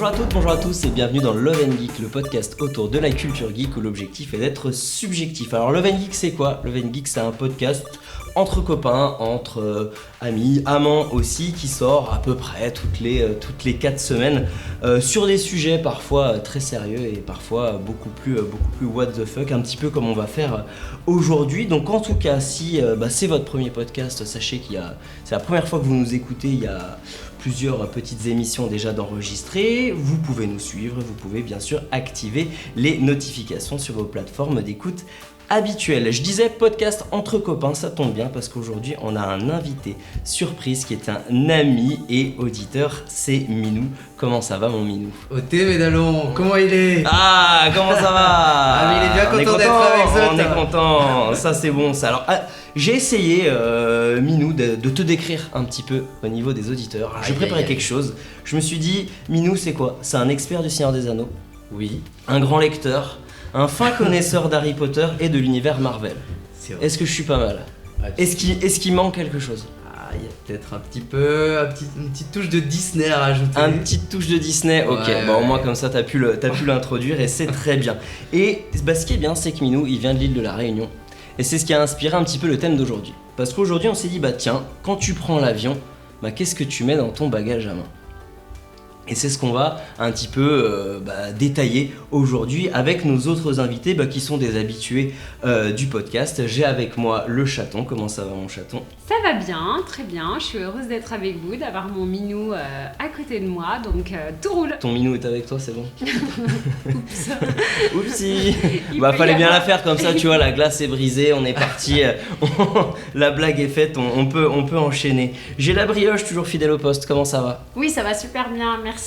Bonjour à toutes, bonjour à tous et bienvenue dans Love & Geek, le podcast autour de la culture geek où l'objectif est d'être subjectif. Alors Love & Geek c'est quoi ? Love & Geek c'est un podcast entre copains, entre amis, amants aussi, qui sort à peu près toutes les 4 semaines sur des sujets parfois très sérieux et parfois beaucoup plus what the fuck, un petit peu comme on va faire aujourd'hui. Donc en tout cas, si c'est votre premier podcast, sachez c'est la première fois que vous nous écoutez, il y a plusieurs petites émissions déjà d'enregistrer. Vous pouvez nous suivre, vous pouvez bien sûr activer les notifications sur vos plateformes d'écoute habituelles. Je disais podcast entre copains, ça tombe bien parce qu'aujourd'hui on a un invité surprise qui est un ami et auditeur, c'est Minou. Comment ça va mon Minou ? Oté Médalon, comment il est ? Ah, comment ça va ? Ah mais il est bien content d'être avec Zot. On est content, ça c'est bon ça. Alors j'ai essayé Minou de te décrire un petit peu au niveau des auditeurs. J'ai préparé quelque chose. Je me suis dit Minou c'est quoi ? C'est un expert du Seigneur des Anneaux. Oui. Un grand lecteur. Un fin connaisseur d'Harry Potter et de l'univers Marvel. C'est vrai. Est-ce que je suis pas mal ? Est-ce qu'il manque quelque chose ? Il y a peut-être une petite touche de Disney à rajouter. Une petite touche de Disney, ok. Ouais, Au moins comme ça t'as pu l'introduire et c'est très bien. Et ce qui est bien c'est que Minou il vient de l'île de la Réunion. Et c'est ce qui a inspiré un petit peu le thème d'aujourd'hui. Parce qu'aujourd'hui on s'est dit tiens, quand tu prends l'avion, qu'est-ce que tu mets dans ton bagage à main ? Et c'est ce qu'on va un petit peu détailler aujourd'hui avec nos autres invités qui sont des habitués du podcast. J'ai avec moi le chaton. Comment ça va mon chaton ? Ça va bien, très bien. Je suis heureuse d'être avec vous, d'avoir mon Minou à côté de moi, donc tout roule. Ton Minou est avec toi, c'est bon ? Oups. Oupsie. Fallait bien la faire comme ça, tu vois, la glace est brisée, on est parti, la blague est faite, on peut enchaîner. J'ai la brioche, toujours fidèle au poste, comment ça va ? Oui, ça va super bien, merci.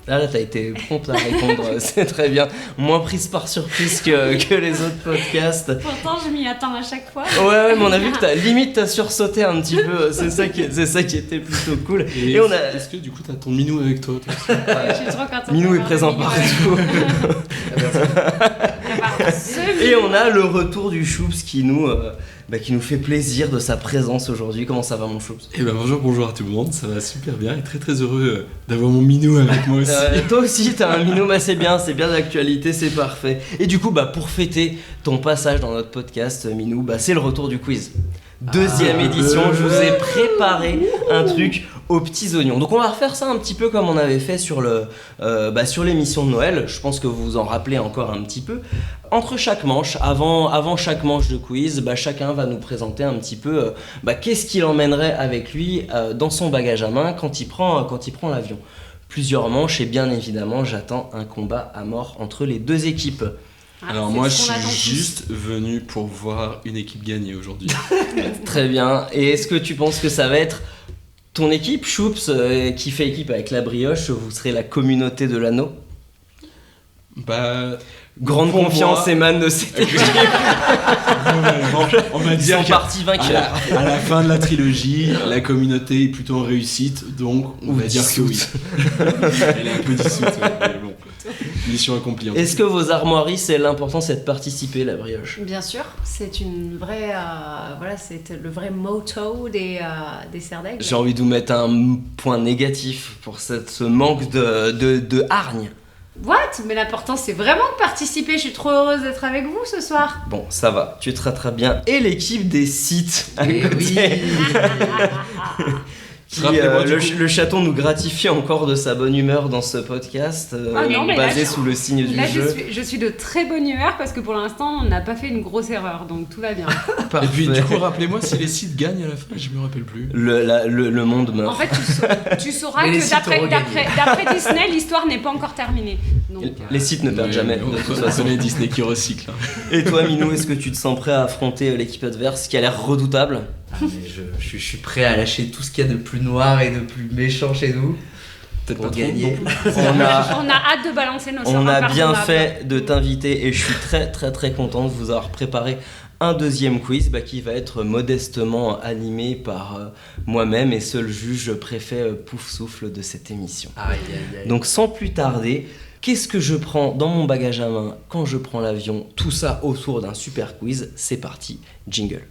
Là, t'as été prompte à répondre, c'est très bien. Moins prise par surprise que les autres podcasts. Pourtant, je m'y attends à chaque fois. Ouais, mais on a vu que t'as sursauté un petit peu, c'est ça qui était plutôt cool. Et on a... Est-ce que du coup t'as ton Minou avec toi Je suis trop contente. Minou est présent partout. Et on a le retour du Choups qui nous fait plaisir de sa présence aujourd'hui. Comment ça va mon Choups ? Bonjour à tout le monde, ça va super bien et très heureux d'avoir mon Minou avec moi aussi. Toi aussi t'as un Minou, c'est bien d'actualité, c'est parfait. Et du coup pour fêter ton passage dans notre podcast Minou, c'est le retour du quiz. Deuxième édition, je vous ai préparé un truc aux petits oignons. Donc on va refaire ça un petit peu comme on avait fait sur l'émission de Noël. Je pense que vous vous en rappelez encore un petit peu. Entre chaque manche, avant chaque manche de quiz, chacun va nous présenter un petit peu qu'est-ce qu'il emmènerait avec lui dans son bagage à main quand il prend l'avion. Plusieurs manches et bien évidemment j'attends un combat à mort entre les deux équipes. Alors moi je suis juste venu pour voir une équipe gagner aujourd'hui. Très bien. Et est-ce que tu penses que ça va être ton équipe, Choups, qui fait équipe avec la brioche, vous serez la communauté de l'anneau ? Grande confiance émane de cette équipe. On va dire qu'ils sont partis vainqueurs. À la fin de la trilogie, la communauté est plutôt en réussite, donc on va dire que oui. Elle est un peu dissoute, mais bon. Mission accomplie. Est-ce que vos armoiries, l'important c'est de participer, la brioche ? Bien sûr, c'est une vraie, c'est le vrai motto des serres d'aigle. J'ai envie de vous mettre un point négatif pour ce manque de hargne. What ? Mais l'important c'est vraiment de participer, je suis trop heureuse d'être avec vous ce soir. Bon, ça va, tu te rattrapes bien. Et l'équipe des sites à côté. Oui. Le chaton nous gratifie encore de sa bonne humeur dans ce podcast, basé sous le signe du jeu. Je suis de très bonne humeur parce que pour l'instant on n'a pas fait une grosse erreur, donc tout va bien. Et puis du coup rappelez-moi si les sites gagnent à la fin, je me rappelle plus. Le monde meurt. En fait tu sauras que d'après Disney l'histoire n'est pas encore terminée. Donc, les sites ne perdent jamais. De toute façon, les Disney qui recyclent. Et toi Minou, est-ce que tu te sens prêt à affronter l'équipe adverse qui a l'air redoutable ? Je suis prêt à lâcher tout ce qu'il y a de plus noir et de plus méchant chez nous. Peut-être pour pas gagner. on a hâte de balancer nos sorts. On a bien fait de t'inviter et je suis très content de vous avoir préparé un deuxième quiz qui va être modestement animé par moi-même et seul juge préfet Pouf Souffle de cette émission. Aïe. Donc sans plus tarder, qu'est-ce que je prends dans mon bagage à main quand je prends l'avion ? Tout ça autour d'un super quiz. C'est parti, jingle.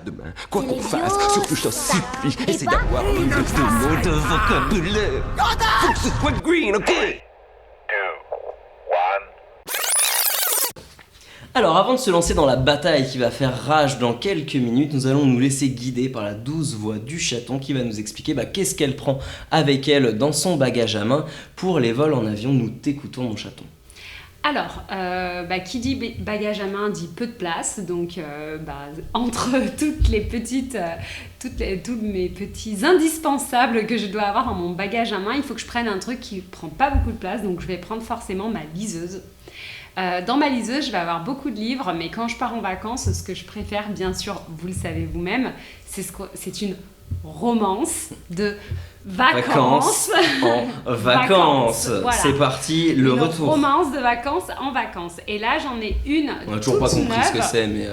Demain, Quoi qu'on fasse, surtout je t'en supplie, essaie d'avoir un peu de mots de vocabulaire. Faut que ce soit green, ok? Alors avant de se lancer dans la bataille qui va faire rage dans quelques minutes, nous allons nous laisser guider par la douce voix du chaton qui va nous expliquer qu'est-ce qu'elle prend avec elle dans son bagage à main pour les vols en avion. Nous t'écoutons mon chaton. Alors, qui dit bagage à main dit peu de place, donc entre toutes les petites, tous mes petits indispensables que je dois avoir dans mon bagage à main, il faut que je prenne un truc qui prend pas beaucoup de place, donc je vais prendre forcément ma liseuse. Dans ma liseuse, je vais avoir beaucoup de livres, mais quand je pars en vacances, ce que je préfère, bien sûr, vous le savez vous-même, c'est une romance de vacances. En vacances. Voilà. C'est parti, le une retour. romance de vacances en vacances. Et là, j'en ai une. On n'a toujours pas toute compris ce que neuve. c'est, mais.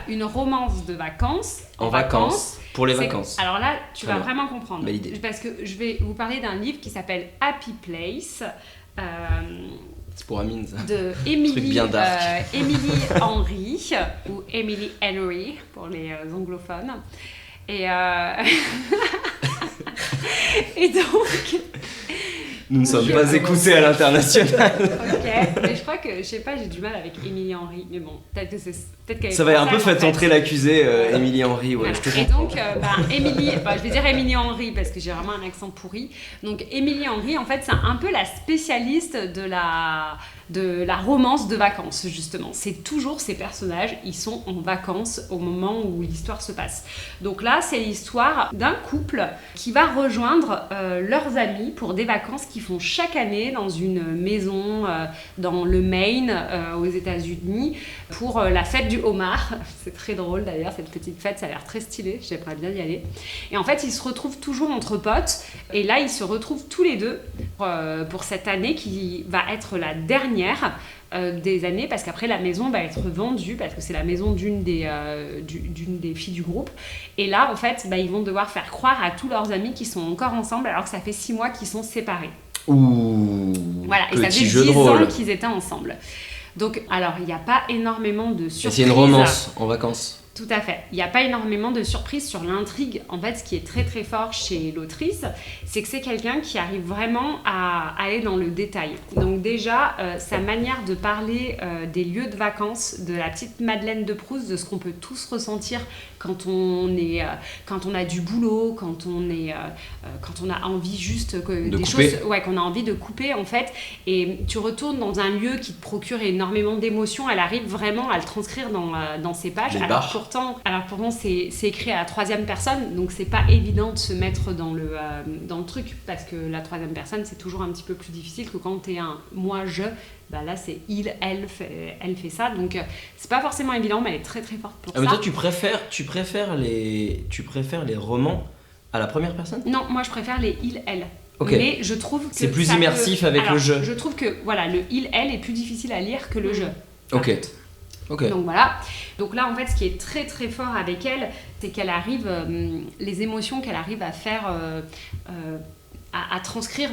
Une romance de vacances en vacances. Pour les vacances. Alors là, tu Très vas bien. vraiment comprendre. Belle idée. Parce que je vais vous parler d'un livre qui s'appelle Happy Place. C'est pour Amine, ça. De Truc Emily, bien dark. Emily Henry, ou Emily Henry pour les anglophones. Et, et donc... Nous ne sommes pas écoutés à l'international. Ok, mais je crois que, je sais pas, j'ai du mal avec Emily Henry, mais bon, peut-être qu'elle est Ça va un peu française, fait en entrer l'accusé, Émilie Henry, ouais, Voilà. je te Et comprends. donc, je vais dire Emily Henry parce que j'ai vraiment un accent pourri. Donc, Emily Henry, en fait, c'est un peu la spécialiste de la romance de vacances, justement. C'est toujours ces personnages, ils sont en vacances au moment où l'histoire se passe. Donc là, c'est l'histoire d'un couple qui va rejoindre leurs amis pour des vacances qu'ils font chaque année dans une maison dans le Maine, aux États-Unis, pour la fête du homard. C'est très drôle d'ailleurs, cette petite fête, ça a l'air très stylé, j'aimerais bien y aller. Et en fait, ils se retrouvent toujours entre potes, et là, ils se retrouvent tous les deux pour cette année qui va être la dernière des années, parce qu'après la maison va être vendue, parce que c'est la maison d'une des filles du groupe. Et là, en fait, ils vont devoir faire croire à tous leurs amis qu'ils sont encore ensemble, alors que ça fait 6 mois qu'ils sont séparés. Ouh, Voilà, et ça petit fait jeu 10 de rôle. ans qu'ils étaient ensemble. Donc, alors, il n'y a pas énormément de Et surprises. c'est une romance en vacances. Tout à fait. Il n'y a pas énormément de surprises sur l'intrigue. En fait, ce qui est très très fort chez l'autrice, c'est que c'est quelqu'un qui arrive vraiment à aller dans le détail. Donc déjà, sa manière de parler des lieux de vacances, de la petite Madeleine de Proust, de ce qu'on peut tous ressentir quand on a du boulot, quand on a envie juste De des couper. choses, qu'on a envie de couper en fait. Et tu retournes dans un lieu qui te procure énormément d'émotions. Elle arrive vraiment à le transcrire dans ses pages. Les Alors bars. pourtant, c'est écrit à la 3e personne, donc c'est pas évident de se mettre dans le truc, parce que la 3e personne, c'est toujours un petit peu plus difficile que quand t'es un moi, je. Là, c'est il, elle fait ça, donc c'est pas forcément évident, mais elle est très très forte pour ça. Mais toi, tu préfères les romans à la première personne? Non, moi je préfère les il, elle. Ok. Mais je trouve que C'est plus ça immersif avec Alors, le jeu. Je trouve que le il, elle est plus difficile à lire que le je. Ok. Ok. Donc voilà. Donc là, en fait, ce qui est très très fort avec elle, c'est qu'elle arrive, les émotions qu'elle arrive à faire, à transcrire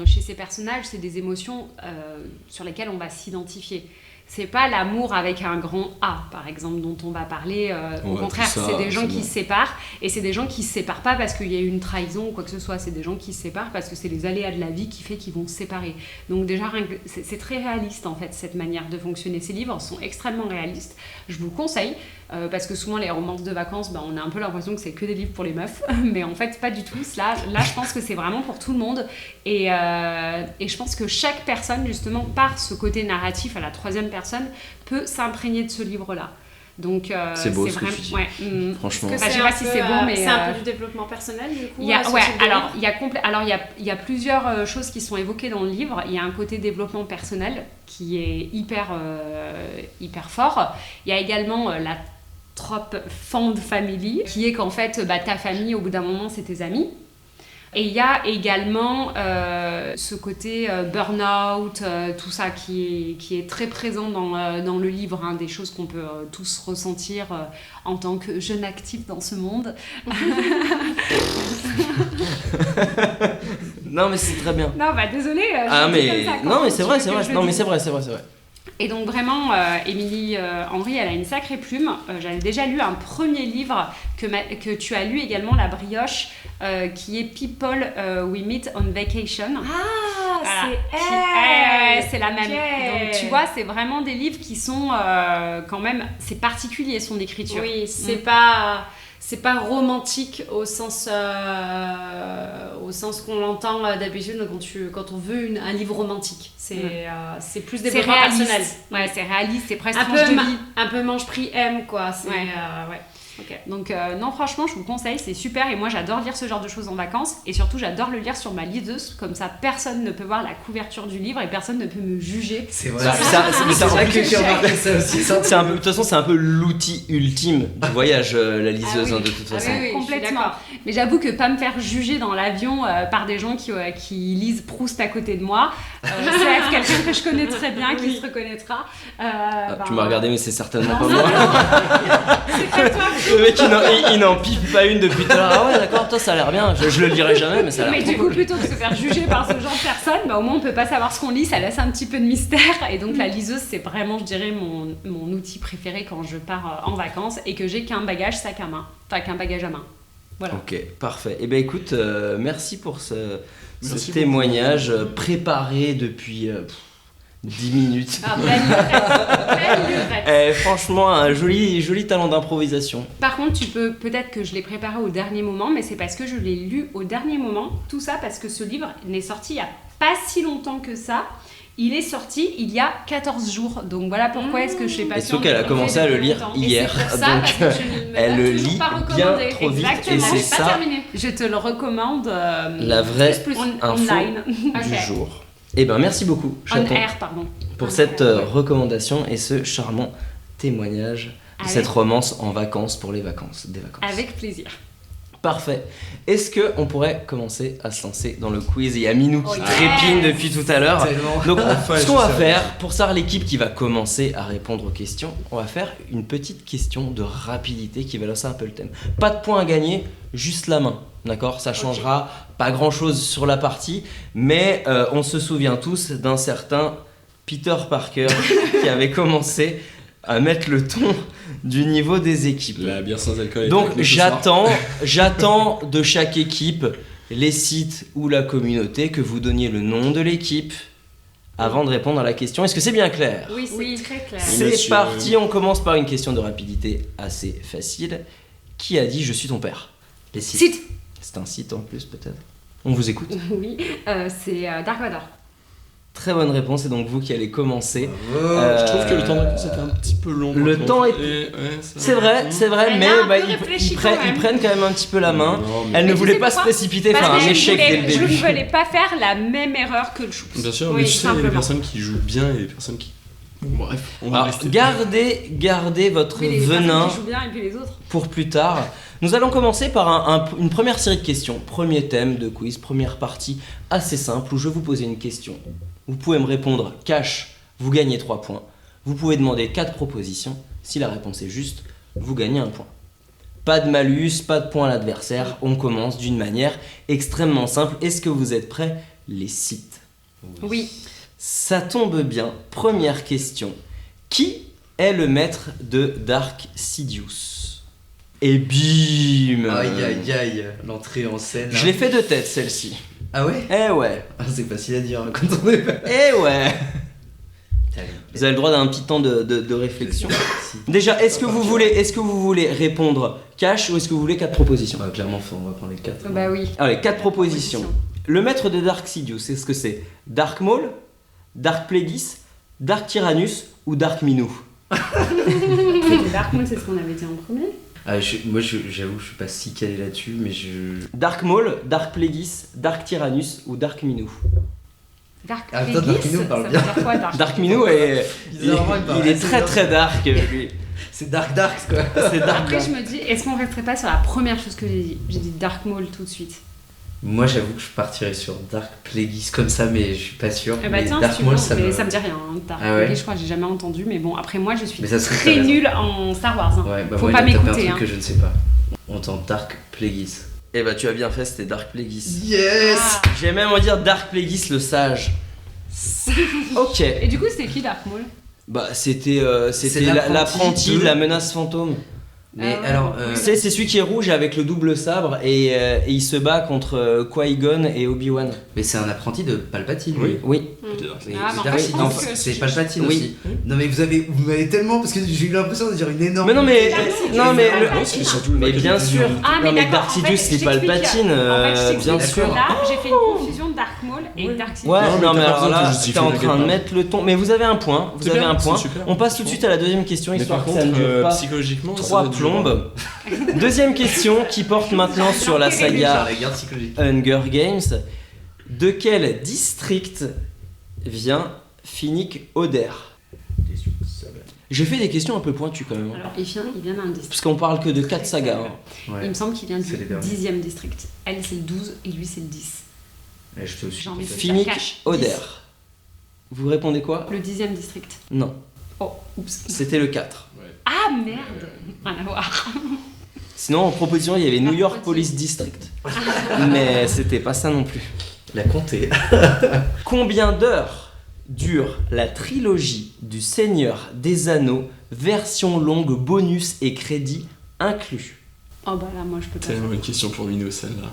chez ses personnages, c'est des émotions sur lesquelles on va s'identifier. C'est pas l'amour avec un grand A, par exemple, dont on va parler. Au Ouais, contraire, tout ça, c'est des gens c'est qui bon. se séparent, et c'est des gens qui se séparent pas parce qu'il y a eu une trahison ou quoi que ce soit. C'est des gens qui se séparent parce que c'est les aléas de la vie qui fait qu'ils vont se séparer. Donc déjà, c'est très réaliste en fait cette manière de fonctionner. Ces livres sont extrêmement réalistes. Je vous le conseille parce que souvent les romances de vacances, on a un peu l'impression que c'est que des livres pour les meufs, mais en fait pas du tout. Là, je pense que c'est vraiment pour tout le monde, et je pense que chaque personne, justement, par ce côté narratif à la 3e personne, peut s'imprégner de ce livre-là. Donc C'est beau ce que tu dis. Ouais, Franchement. je sais pas si c'est beau, mais c'est un peu du développement personnel du coup. il y a, ce ouais, type de alors livre. il y a plusieurs choses qui sont évoquées dans le livre. Il y a un côté développement personnel qui est hyper fort. Il y a également la trope found family, qui est qu'en fait ta famille au bout d'un moment c'est tes amis. Et il y a également ce côté burn-out, tout ça qui est très présent dans le livre, hein, des choses qu'on peut tous ressentir en tant que jeune active dans ce monde. Non, mais c'est très bien. Non, désolé. Ah, mais. Non, mais c'est vrai, c'est vrai. Non, mais c'est vrai. Et donc vraiment, Émilie Henry, elle a une sacrée plume. J'avais déjà lu un premier livre que tu as lu également, La Brioche, qui est People We Meet on Vacation. Ah, Voilà. C'est la même. Ok. Donc tu vois, c'est vraiment des livres qui sont quand même, c'est particulier son écriture. Oui, c'est Mm. c'est pas romantique au sens qu'on l'entend d'habitude quand on veut un livre romantique. C'est plus C'est développement réaliste. personnel. Ouais, c'est réaliste, c'est presque Un tranche de peu, vie. un peu mange prix M quoi. C'est, Ouais. ouais. Ok. Donc non, franchement, je vous le conseille, c'est super. Et moi, j'adore lire ce genre de choses en vacances. Et surtout, j'adore le lire sur ma liseuse. Comme ça, personne ne peut voir la couverture du livre et personne ne peut me juger. C'est vrai. Ça- C'est ça- vrai que j'ai remarqué ça aussi. C'est un peu, de toute façon, c'est un peu l'outil ultime du voyage, la liseuse, Ah oui. hein, de toute façon. oui, je suis complètement. d'accord. Mais j'avoue que pas me faire juger dans l'avion par des gens qui lisent Proust à côté de moi, c'est quelqu'un que je connais très bien, qui se reconnaîtra. Ah, tu m'as regardé, mais c'est certainement pas Non, moi. c'est pas toi. Le mec, il n'en pipe pas une depuis tout à l'heure. Ah ouais, d'accord, toi, ça a l'air bien. Je le lirai jamais, mais ça a l'air Mais trop du coup, cool. plutôt que de se faire juger par ce genre de personnes, bah, au moins on peut pas savoir ce qu'on lit, ça laisse un petit peu de mystère. Et donc la liseuse, c'est vraiment, je dirais, mon outil préféré quand je pars en vacances et que j'ai qu'un bagage sac à main. Enfin, qu'un bagage à main. Voilà. Ok, parfait. Eh ben écoute, merci pour ce Merci témoignage préparé depuis 10 minutes. Ah, belle livrette. Belle livrette. Franchement, un joli talent d'improvisation. Par contre, peut-être que je l'ai préparé au dernier moment, mais c'est parce que je l'ai lu au dernier moment. Tout ça parce que ce livre n'est sorti il y a pas si longtemps que ça. Il est sorti il y a 14 jours. Donc voilà pourquoi est-ce que je sais pas Et sauf qu'elle a commencé à le lire hier. C'est pour ça, Donc, parce que je ne me elle l'ai le toujours lit pas bien recommandé. trop vite. Exactement, Et c'est j'ai pas ça terminé. Je te le recommande la vraie info online. du Ok. jour. Eh ben merci beaucoup, On chaton, air, pardon. pour On cette air, ouais. recommandation et ce charmant témoignage de Avec- cette romance en vacances pour les vacances, des vacances. Avec plaisir. Parfait. Est-ce que on pourrait commencer à se lancer dans le quiz? Il y a Minou qui Oh, yes. trépine depuis tout à l'heure. Tellement. Donc, Enfin, ce qu'on je va sais. faire, pour ça, l'équipe qui va commencer à répondre aux questions, on va faire une petite question de rapidité qui va lancer un peu le thème. Pas de points à gagner, juste la main. D'accord? Ça changera pas grand chose sur la partie, mais on se souvient tous d'un certain Peter Parker qui avait commencé à mettre le ton du niveau des équipes. La bière sans alcool. est Donc avec nous ce soir. j'attends de chaque équipe, les sites ou la communauté, que vous donniez le nom de l'équipe avant de répondre à la question. Est-ce que c'est bien clair? Oui, c'est Oui. très clair. Oui, C'est monsieur. parti, on commence par une question de rapidité assez facile. Qui a dit je suis ton père? Les sites. Site. C'est un site en plus peut-être. On vous écoute. Oui, c'est Dark Vador. Très bonne réponse, et donc vous qui allez commencer. Bravo. Je trouve que le temps de réponse était un petit peu long. par Le contre. temps est- Et, ouais, ça- C'est vrai, Elle mais a un bah, peu réfléchi ils quand même. prennent quand même un petit peu la main. Non, mais- Elle Mais ne tu voulait sais pas se pourquoi? précipiter, faire Parce un que échec dès le je début. ne voulais pas faire la même erreur que le chou. Bien sûr, Oui, mais tu sais, il y a des simplement. personnes qui jouent bien et des personnes qui. Bon, bref, on va Alors, rester. gardez votre Oui, les venin personnes qui jouent bien et puis les autres. pour plus tard. Nous allons commencer par une première série de questions. Premier thème de quiz, première partie assez simple où je vais vous poser une question. Vous pouvez me répondre cash, vous gagnez 3 points. Vous pouvez demander 4 propositions. Si la réponse est juste, vous gagnez 1 point. Pas de malus, pas de points à l'adversaire. On commence d'une manière extrêmement simple. Est-ce que vous êtes prêts? Les sites. Oui. Ça tombe bien. Première question. Qui est le maître de Dark Sidious? Et bim! Aïe aïe aïe, l'entrée en scène. Je l'ai fait de tête celle-ci. Ah ouais? Eh ouais. Ah, c'est facile à dire hein, quand on est pas. Eh ouais. Vous avez le droit d'un petit temps de réflexion. Déjà, est-ce que vous voulez répondre cash ou est-ce que vous voulez 4 propositions? Clairement, on va prendre les 4. Bah oui. Allez, 4 propositions. Le maître de Dark Sidious, est-ce que c'est Dark Maul, Dark Plagueis, Dark Tyrannus ou Dark Minou? C'était Dark Moon, c'est ce qu'on avait dit en premier. Ah, moi, j'avoue, je suis pas si calé là-dessus, mais je. Dark Maul, Dark Plagueis, Dark Tyrannus ou Dark Minou? Dark Ah, putain, Plagueis, Dark Minou ça parle veut bien. dire quoi, Dark Dark Minou est. Bizarrement, il parle il est assez très bien. très dark lui. C'est Dark Darks quoi. C'est dark. Après, je me dis, est-ce qu'on resterait pas sur la première chose que j'ai dit? J'ai dit Dark Maul tout de suite. Moi, j'avoue que je partirais sur Dark Plagueis comme ça, mais je suis pas sûr. Eh bah mais tiens, Dark si tu Maul, veux, ça mais me. ça me dit rien. Hein, Dark Ah ouais. Plagueis, je crois que j'ai jamais entendu, mais bon, après moi, je suis Mais ça serait très intéressant. nulle en Star Wars. Hein. Ouais, bah Faut moi, pas il a tapé un m'écouter. truc Hein. que je ne sais pas. On tente Dark Plagueis. Eh bah tu as bien fait, c'était Dark Plagueis. Yes. Ah. J'ai même envie de dire Dark Plagueis le sage. Ok. Et du coup, c'était qui Dark Maul? Bah c'était C'est l'apprenti de la menace fantôme. Mais Ah ouais. alors, C'est celui qui est rouge avec le double sabre et il se bat contre Qui-Gon et Obi-Wan. mais c'est un apprenti de Palpatine. Oui. Oui. Mais Ah, mais en Dark fait, Side, je non, pense que c'est si Palpatine Oui. aussi. Non mais vous m'avez tellement parce que j'ai eu l'impression de dire une énorme. Mais non mais non mais le- Non, c'est surtout le mais mec bien qui était sûr. bien. Ah, mais Non mais d'accord, Darth en fait, Sidious je c'est t'explique. Palpatine, En fait, je bien t'explique sûr. que là, j'ai fait une confusion de Dark Maul et Dark Sidious. Ouais, Non, mais non t'as mais pas alors besoin de là, justifier, t'es en train t'inquiète de pas. mettre le ton. Mais vous avez un point, C'est bien, c'est super. On passe tout de suite à la deuxième question, Mais histoire par que ça ne contre, dure pas psychologiquement, ça 3 doit être dur. plombes. Deuxième question qui porte maintenant sur la Genre saga la guerre psychologique. Hunger Games. De quel district vient Finnick Oder? J'ai fait des questions un peu pointues quand même. Alors, il vient d'un district. Parce qu'on parle que de 4 sagas. hein. Ouais. Il me semble qu'il vient du C'est les derniers. 10e district. Elle, c'est le 12 et lui, c'est le 10. Ouais, je te suis. J'ai envie de dire Finnick cash. Oder. Vous répondez quoi? Le 10e district. Non, Oh, oups. c'était le 4. Ah merde. Rien à voir. Sinon, en proposition, il y avait New York Police District. Mais c'était pas ça non plus. La comté. Combien d'heures dure la trilogie du Seigneur des Anneaux, version longue, bonus et crédit inclus? Oh bah là, moi, je peux pas. Tellement une question pour Mino, celle-là.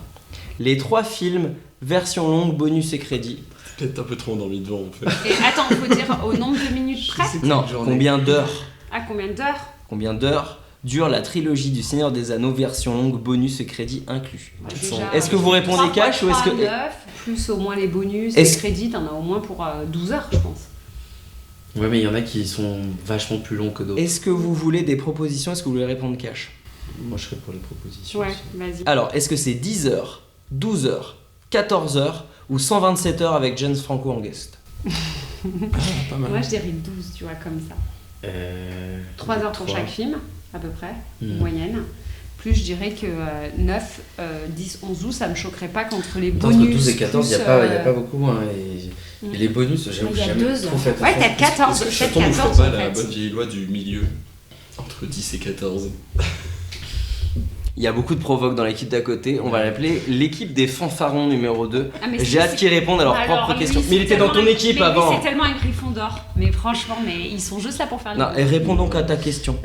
Les 3 films, version longue, bonus et crédit. Peut-être un peu trop endormi devant en fait. Et attends, faut dire au nombre de minutes près. Non, journée. combien d'heures? À combien d'heures? Combien d'heures dure la trilogie du Seigneur des Anneaux, version longue, bonus et crédit inclus? Est-ce que vous répondez cash ou est-ce que... 9, plus au moins les bonus, Est-ce- les crédits, t'en as au moins pour 12 heures, je pense. Ouais, mais il y en a qui sont vachement plus longs que d'autres. Est-ce que vous voulez des propositions? Est-ce que vous voulez répondre cash? Moi, je serais pour les propositions. Ouais, aussi. vas-y. Alors, est-ce que c'est 10 heures, 12 heures, 14 heures ou 127 heures avec James Franco en guest? Pas mal. Moi, je dirais 12, tu vois, comme ça. 3 heures pour 3. chaque film, à peu près, Hmm. moyenne. Plus, je dirais que 9, 10, 11, 12, ça me choquerait pas qu'entre les Entre bonus. 12 et 14, il plus, n'y a pas beaucoup. Hein, et les bonus, j'avoue que il y a j'ai 2 jamais trop fait heures. Ouais, attention. peut-être 14, Est-ce que peut-être Chaton ne 14 ferait en pas la fait. bonne vieille loi du milieu entre 10 et 14? Il y a beaucoup de provoques dans l'équipe d'à côté. On va l'appeler l'équipe des fanfarons numéro 2. Ah, mais J'ai hâte qu'ils répondent à leurs propres lui, questions. c'est Mais il était dans ton tellement- équipe mais lui, avant. c'est tellement un griffon d'or. Mais franchement, mais ils sont juste là pour faire Non, et réponds donc à ta question.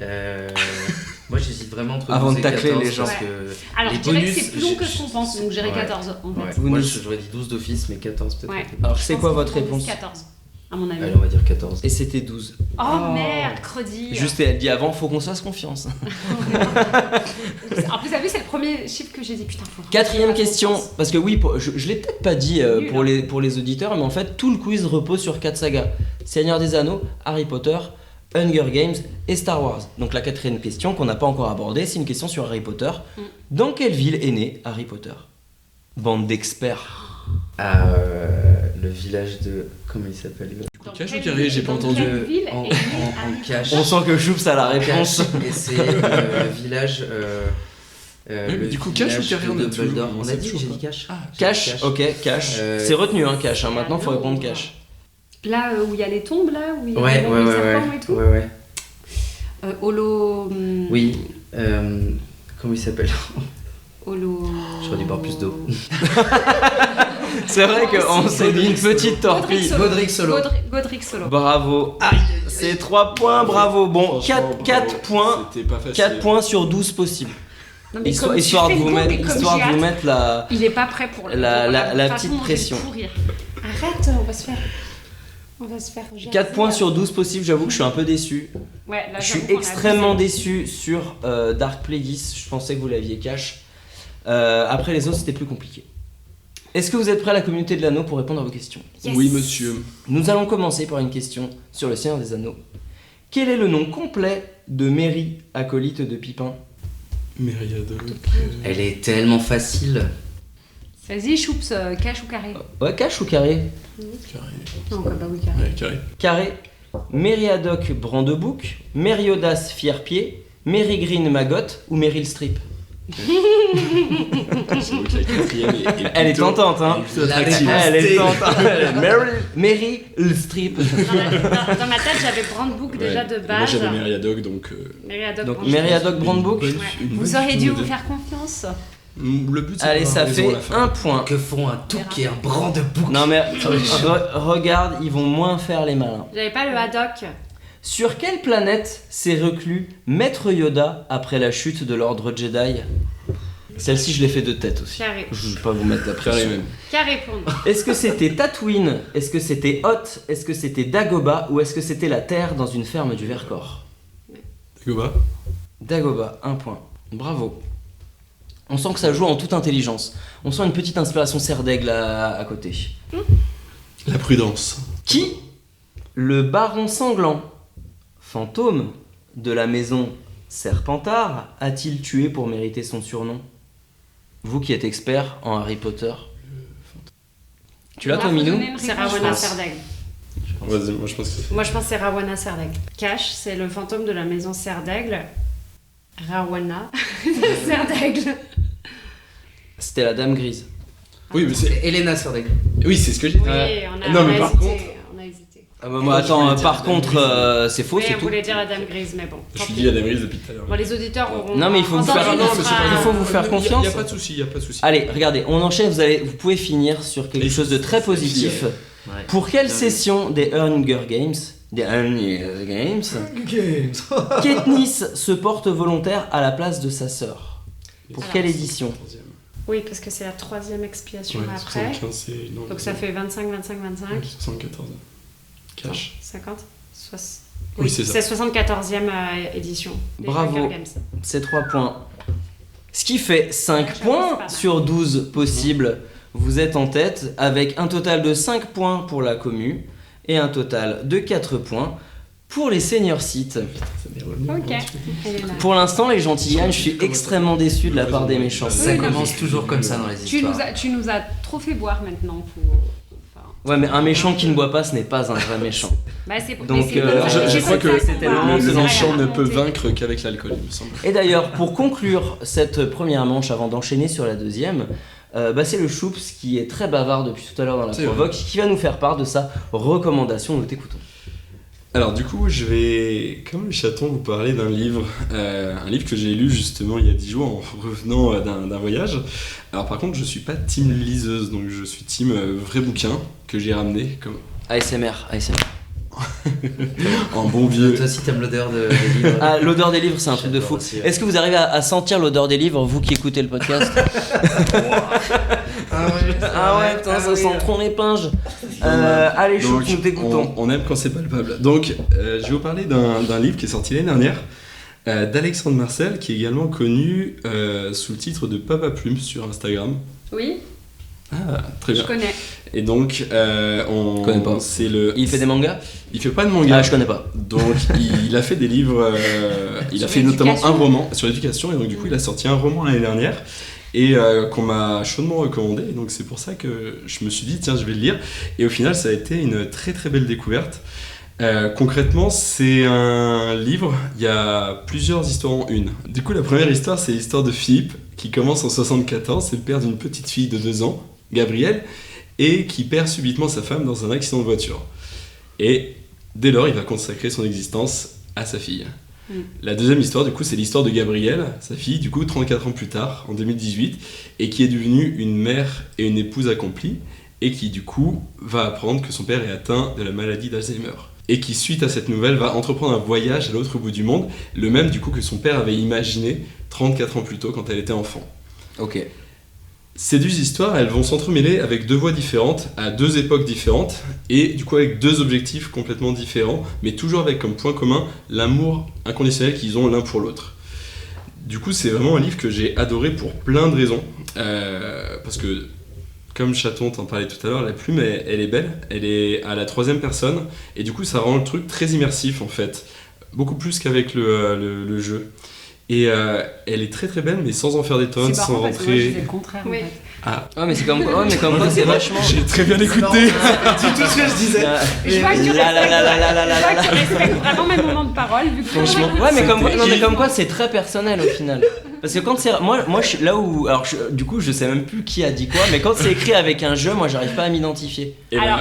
Moi, j'hésite vraiment entre Avant 12 de et tacler 14 les gens. parce Ouais. que Alors, les je dirais bonus, que c'est plus long que ce qu'on pense, donc je dirais Ouais. 14 en fait. Ouais. Vous Moi, nous- j'aurais dit 12 d'office, mais 14 peut-être. Ouais. Alors, Je c'est pense quoi qu'ils votre font réponse? 14, à mon avis. Allez, on va dire 14. Et c'était 12. Oh merde, credi. Juste, elle dit avant, faut qu'on se fasse confiance. En plus, t'as vu, c'est le premier chiffre que j'ai dit. Putain, faut. Quatrième faut faire question, confiance. parce que oui, je l'ai peut-être pas dit Nul, pour les auditeurs, mais en fait tout le quiz repose sur 4 sagas. Seigneur des Anneaux, Harry Potter, Hunger Games et Star Wars. Donc la quatrième question qu'on n'a pas encore abordée, c'est une question sur Harry Potter. Dans quelle ville est né Harry Potter? Bande d'experts. Le village de. Comment il s'appelle Dans Cash ou quelle carré, ville- j'ai pas dans entendu. quelle ville En est né Harry cash. On sent que Choups a la réponse. Cash, et c'est le village. mais le du coup, cash ou village carré, de on a toujours- Dumbledore. on On sait a dit, toujours j'ai pas. dit cash. Cash, ok, cash. Euh, C'est retenu, hein, cash. Hein. Maintenant, faut répondre cash. Là où il y a les tombes, là où il y a Ouais, les ouais, serpents et tout. ouais. Holo. Oui. Comment il s'appelle Holo. J'aurais dû boire plus d'eau. C'est vrai qu'on s'est dit une petite torpille. Godric Solo. Godric Solo. Bravo. C'est 3 points, bravo. Bon, 4 points. C'était pas facile. 4 points sur 12 possibles. Non, mais Histoire, comme tu histoire fais de le vous con, mettre, mais comme histoire j'ai de vous hâte, mettre la. Il est pas prêt pour La de toute petite façon, je vais pression. pourrir. Arrête, on va se faire. On va se faire. 4 points sur 12 possibles, j'avoue que je suis un peu déçu. Ouais, là, Je suis j'avoue qu'on a extrêmement abusé. déçu sur Dark Plagueis, je pensais que vous l'aviez cash. Après les autres, c'était plus compliqué. Est-ce que vous êtes prêts à la communauté de l'anneau pour répondre à vos questions? Yes. Oui, monsieur. Nous allons commencer par une question sur le Seigneur des Anneaux. Quel est le nom complet de Merry, acolyte de Pipin? Myriadoc. Elle est tellement facile. Vas-y, Choups, cash ou carré? Ouais, cash ou carré? Carré. Non, bah oui, carré. Ouais, carré. Carré. Mériadoc Brandebouc, Mériodas Fierpied, Mérigreen Maggot ou Meryl Streep? J'avoue que la quatrième est Elle est plutôt- tentante, hein. elle est plutôt attractive. Elle est tentante. Meryl Streep. Dans ma tête, j'avais Brandebook déjà Ouais. de Et Moi base. j'avais Myriadoc donc. Myriadoc Donc Brandebook. Mériadoc Brandebook. Ouais. Vous auriez dû vous faire confiance. Le but c'est Allez, d'avoir ça raison fait à la fin. 1 point. Que font un touquet, un brand de bouc. Non mais regarde, ils vont moins faire les malins. J'avais pas le haddock. Sur quelle planète s'est reclus Maître Yoda après la chute de l'ordre Jedi? Celle-ci, je l'ai fait de tête aussi. Carré. Je vais pas vous mettre la Carré pression. même. Carré pour nous. Est-ce que c'était Tatooine? Est-ce que c'était Hoth? Est-ce que c'était Dagobah? Ou est-ce que c'était la Terre dans une ferme du Vercors? Dagobah. Dagobah, 1 point. Bravo. On sent que ça joue en toute intelligence. On sent une petite inspiration serre d'aigle à côté. La prudence. Qui, le baron sanglant, fantôme de la maison Serpentard, a-t-il tué pour mériter son surnom? Vous qui êtes expert en Harry Potter. Tu l'as toi, Minou? C'est Rawana Serdaigle. Vas-y, moi je pense que Moi je pense que c'est Rawana Serdaigle. Cash, c'est le fantôme de la maison Serdaigle. Rawana Serdaigle. C'était la Dame Grise. Oui, mais c'est. Elena Serdaigle. Oui, c'est ce que j'ai dit. Oui, Ouais. Non, on mais a par hésité, contre- on a hésité. Ah bah moi, attends, par contre, c'est faux, Oui, c'est on tout. voulait dire la dame grise, mais bon. Je tant suis pis. dit à la brise depuis tout à l'heure. Bon, les auditeurs auront. Non, mais il faut vous entendu faire- notre non, mais phrase. il faut vous faire confiance. Il y a pas de souci, il y a pas de souci. Allez, regardez, on enchaîne, vous pouvez finir sur quelque Et chose de très c'est positif. fini, Ouais. Pour quelle session des Hunger Games, Katniss se porte volontaire à la place de sa sœur? Pour Alors, quelle édition? Oui, parce que c'est la 3e expiation Ouais, après. 75, c'est. non, Donc ça fait 25, 25, 25. 74. Cash. 50 Oui, c'est ça. C'est 74e édition. des Bravo. Hunger Games. C'est 3 points. Ce qui fait 5 Ouais, j'avoue, c'est points pas mal. sur 12 possibles. Vous êtes en tête avec un total de 5 points pour la commu et un total de 4 points pour les senior sites. Ça m'est revenu. Ok. Comment tu fais Elle est là. Pour l'instant, les gentils Yann, je suis extrêmement déçu de la part des méchants. Ça Oui, non, commence mais- toujours comme ça dans les Tu histoires. nous as trop fait boire maintenant. Ouais, mais un méchant qui ne boit pas, ce n'est pas un vrai méchant. Bah, c'est Donc, mais c'est comme ça. Je C'est crois comme que ça qu'on c'était va- le moment de le se on va méchant ne peut remonter. vaincre qu'avec l'alcool, il me semble. Et d'ailleurs, pour conclure cette première manche avant d'enchaîner sur la deuxième, c'est le Choups qui est très bavard depuis tout à l'heure dans la C'est provoque, qui va nous faire part de sa recommandation. Nous t'écoutons. Alors du coup, je vais, comme le chaton, vous parler d'un livre, un livre que j'ai lu justement il y a 10 jours en revenant d'un voyage. Alors par contre, je suis pas team liseuse, donc je suis team vrai bouquin que j'ai ramené comme ASMR. en bon vieux. Toi aussi t'aimes l'odeur des livres. Ah, l'odeur des livres, c'est un truc de fou. J'adore aussi, ouais. Est-ce que vous arrivez à sentir l'odeur des livres, vous qui écoutez le podcast? Ah ouais, putain, ça sent trop l'épinge. Allez, Donc, Choups, nous t'écoutons. on aime quand c'est palpable. Donc, je vais vous parler d'un livre qui est sorti l'année dernière, d'Alexandre Marcel, qui est également connu sous le titre de Papa Plume sur Instagram. Oui, Ah, très je bien. connais. Et donc, connais pas. c'est le. Il fait des mangas? Il fait pas de manga. Ah, je connais pas. Donc, il a fait des livres. Il a Sur fait notamment l'éducation. un roman sur l'éducation, et donc du coup, il a sorti un roman l'année dernière. Et qu'on m'a chaudement recommandé, et donc c'est pour ça que je me suis dit tiens je vais le lire, et au final ça a été une très très belle découverte. Concrètement c'est un livre, il y a plusieurs histoires en une. Du coup la première histoire c'est l'histoire de Philippe qui commence en 74, c'est le père d'une petite fille de 2 ans, Gabrielle, et qui perd subitement sa femme dans un accident de voiture. Et dès lors il va consacrer son existence à sa fille. La deuxième histoire, du coup, c'est l'histoire de Gabrielle, sa fille, du coup, 34 ans plus tard, en 2018, et qui est devenue une mère et une épouse accomplie, et qui, du coup, va apprendre que son père est atteint de la maladie d'Alzheimer. Et qui, suite à cette nouvelle, va entreprendre un voyage à l'autre bout du monde, le même, du coup, que son père avait imaginé 34 ans plus tôt, quand elle était enfant. Ok. Ces deux histoires, elles vont s'entremêler avec 2 voies différentes, à 2 époques différentes, et du coup avec 2 objectifs complètement différents, mais toujours avec comme point commun l'amour inconditionnel qu'ils ont l'un pour l'autre. Du coup, c'est vraiment un livre que j'ai adoré pour plein de raisons, parce que, comme Chaton t'en parlait tout à l'heure, la plume, elle est belle, elle est à la 3e personne, et du coup ça rend le truc très immersif en fait, beaucoup plus qu'avec le jeu. Et elle est très très belle, mais sans en faire des tonnes, C'est sans marrant parce que moi je rentrer. disais le contraire. Oui. En fait. Ouais, mais c'est comme quoi, c'est vachement. J'ai très bien écouté. C'est tout ce que je disais. Je vois que tu La, la, la, la, la, la, la, Je vois la. que tu respectes vraiment mes moments de parole vu que Franchement, ouais, mais comme quoi, non, mais comme quoi c'est très personnel au final. Parce que quand c'est. Moi je suis là où. Alors, du coup, je sais même plus qui a dit quoi, mais quand c'est écrit avec un jeu, moi j'arrive pas à m'identifier. Alors,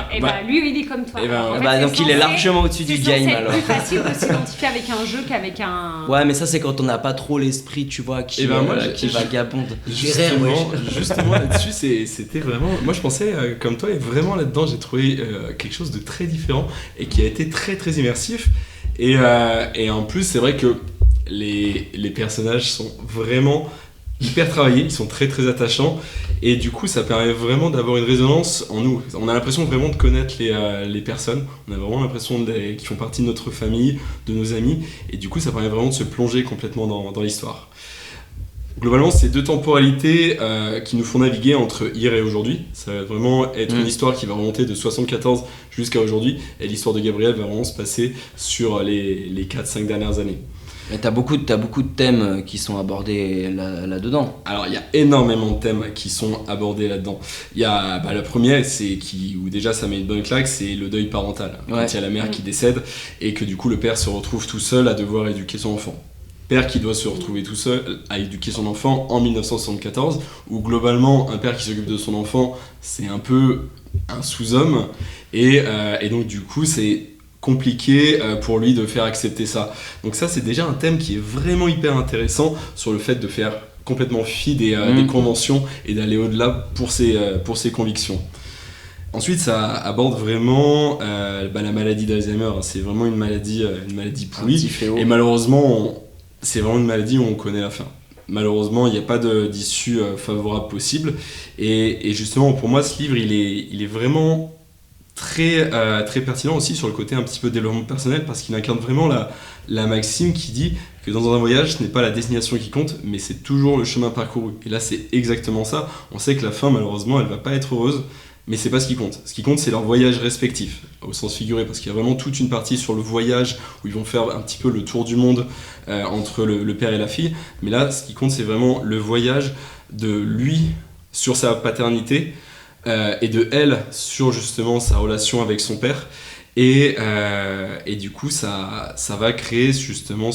lui il est comme toi. Eh ben, En fait, Bah, c'est donc il est censé- largement au-dessus du game C'est alors. plus facile de s'identifier avec un jeu qu'avec un. Ouais, mais ça c'est quand on n'a pas trop l'esprit, tu vois, qui, Eh ben, moi, qui je- vagabonde. Justement là-dessus, c'était vraiment. Moi, je pensais comme toi, et vraiment là-dedans, j'ai trouvé quelque chose de très différent et qui a été très très immersif. Et en plus, c'est vrai que les personnages sont vraiment hyper travaillés, ils sont très très attachants, et du coup ça permet vraiment d'avoir une résonance en nous. On a l'impression vraiment de connaître les personnes, on a vraiment l'impression qu'ils font partie de notre famille, de nos amis, et du coup ça permet vraiment de se plonger complètement dans l'histoire. Globalement, c'est 2 temporalités qui nous font naviguer entre hier et aujourd'hui. Ça va vraiment être une histoire qui va remonter de 74 jusqu'à aujourd'hui, et l'histoire de Gabriel va vraiment se passer sur les 4-5 dernières années. Mais t'as beaucoup de thèmes qui sont abordés là-dedans. Alors il y a énormément de thèmes qui sont abordés là-dedans. Il y a la première, où déjà ça met une bonne claque, c'est le deuil parental. Quand il y a la mère qui décède et que du coup le père se retrouve tout seul à devoir éduquer son enfant. Père qui doit se retrouver tout seul à éduquer son enfant en 1974, où globalement un père qui s'occupe de son enfant c'est un peu un sous-homme, et donc du coup c'est compliqué pour lui de faire accepter ça. Donc ça c'est déjà un thème qui est vraiment hyper intéressant sur le fait de faire complètement fi des conventions et d'aller au-delà pour ses convictions. Ensuite ça aborde vraiment la maladie d'Alzheimer. C'est vraiment une maladie pourrie, et malheureusement c'est vraiment une maladie où on connaît la fin. Malheureusement il n'y a pas d'issue favorable possible, et justement pour moi ce livre il est vraiment très pertinent aussi sur le côté un petit peu développement personnel, parce qu'il incarne vraiment la maxime qui dit que dans un voyage ce n'est pas la destination qui compte, mais c'est toujours le chemin parcouru. Et là c'est exactement ça. On sait que la fin malheureusement elle va pas être heureuse, mais c'est pas ce qui compte. Ce qui compte c'est leur voyage respectif, au sens figuré, parce qu'il y a vraiment toute une partie sur le voyage où ils vont faire un petit peu le tour du monde entre le père et la fille, mais là ce qui compte c'est vraiment le voyage de lui sur sa paternité, et de elle sur justement sa relation avec son père, et du coup ça va créer justement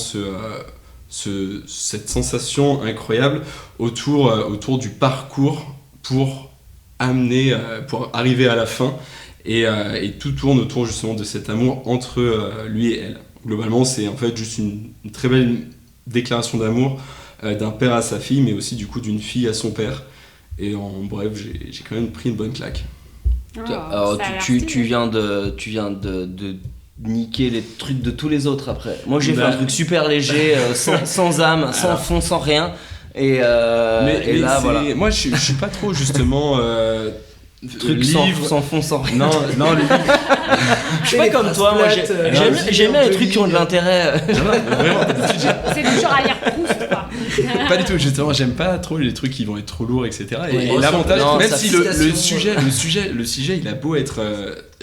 cette sensation incroyable autour du parcours pour arriver à la fin, et tout tourne autour justement de cet amour entre lui et elle. Globalement c'est en fait juste une très belle déclaration d'amour d'un père à sa fille, mais aussi du coup d'une fille à son père. Et en bref, j'ai quand même pris une bonne claque. Alors, tu viens de niquer les trucs de tous les autres après. Moi j'ai fait un truc super léger, sans âme, sans fond, sans rien. Et là voilà. Moi je suis pas trop justement... truc sans fond, sans rien. Non, les livres. Je suis pas comme toi, moi j'aime bien les trucs qui ont de l'intérêt. Vraiment, C'est du genre à lire Proust, quoi. pas du tout, justement, j'aime pas trop les trucs qui vont être trop lourds, etc. Ouais, et l'avantage, même si le sujet il a beau être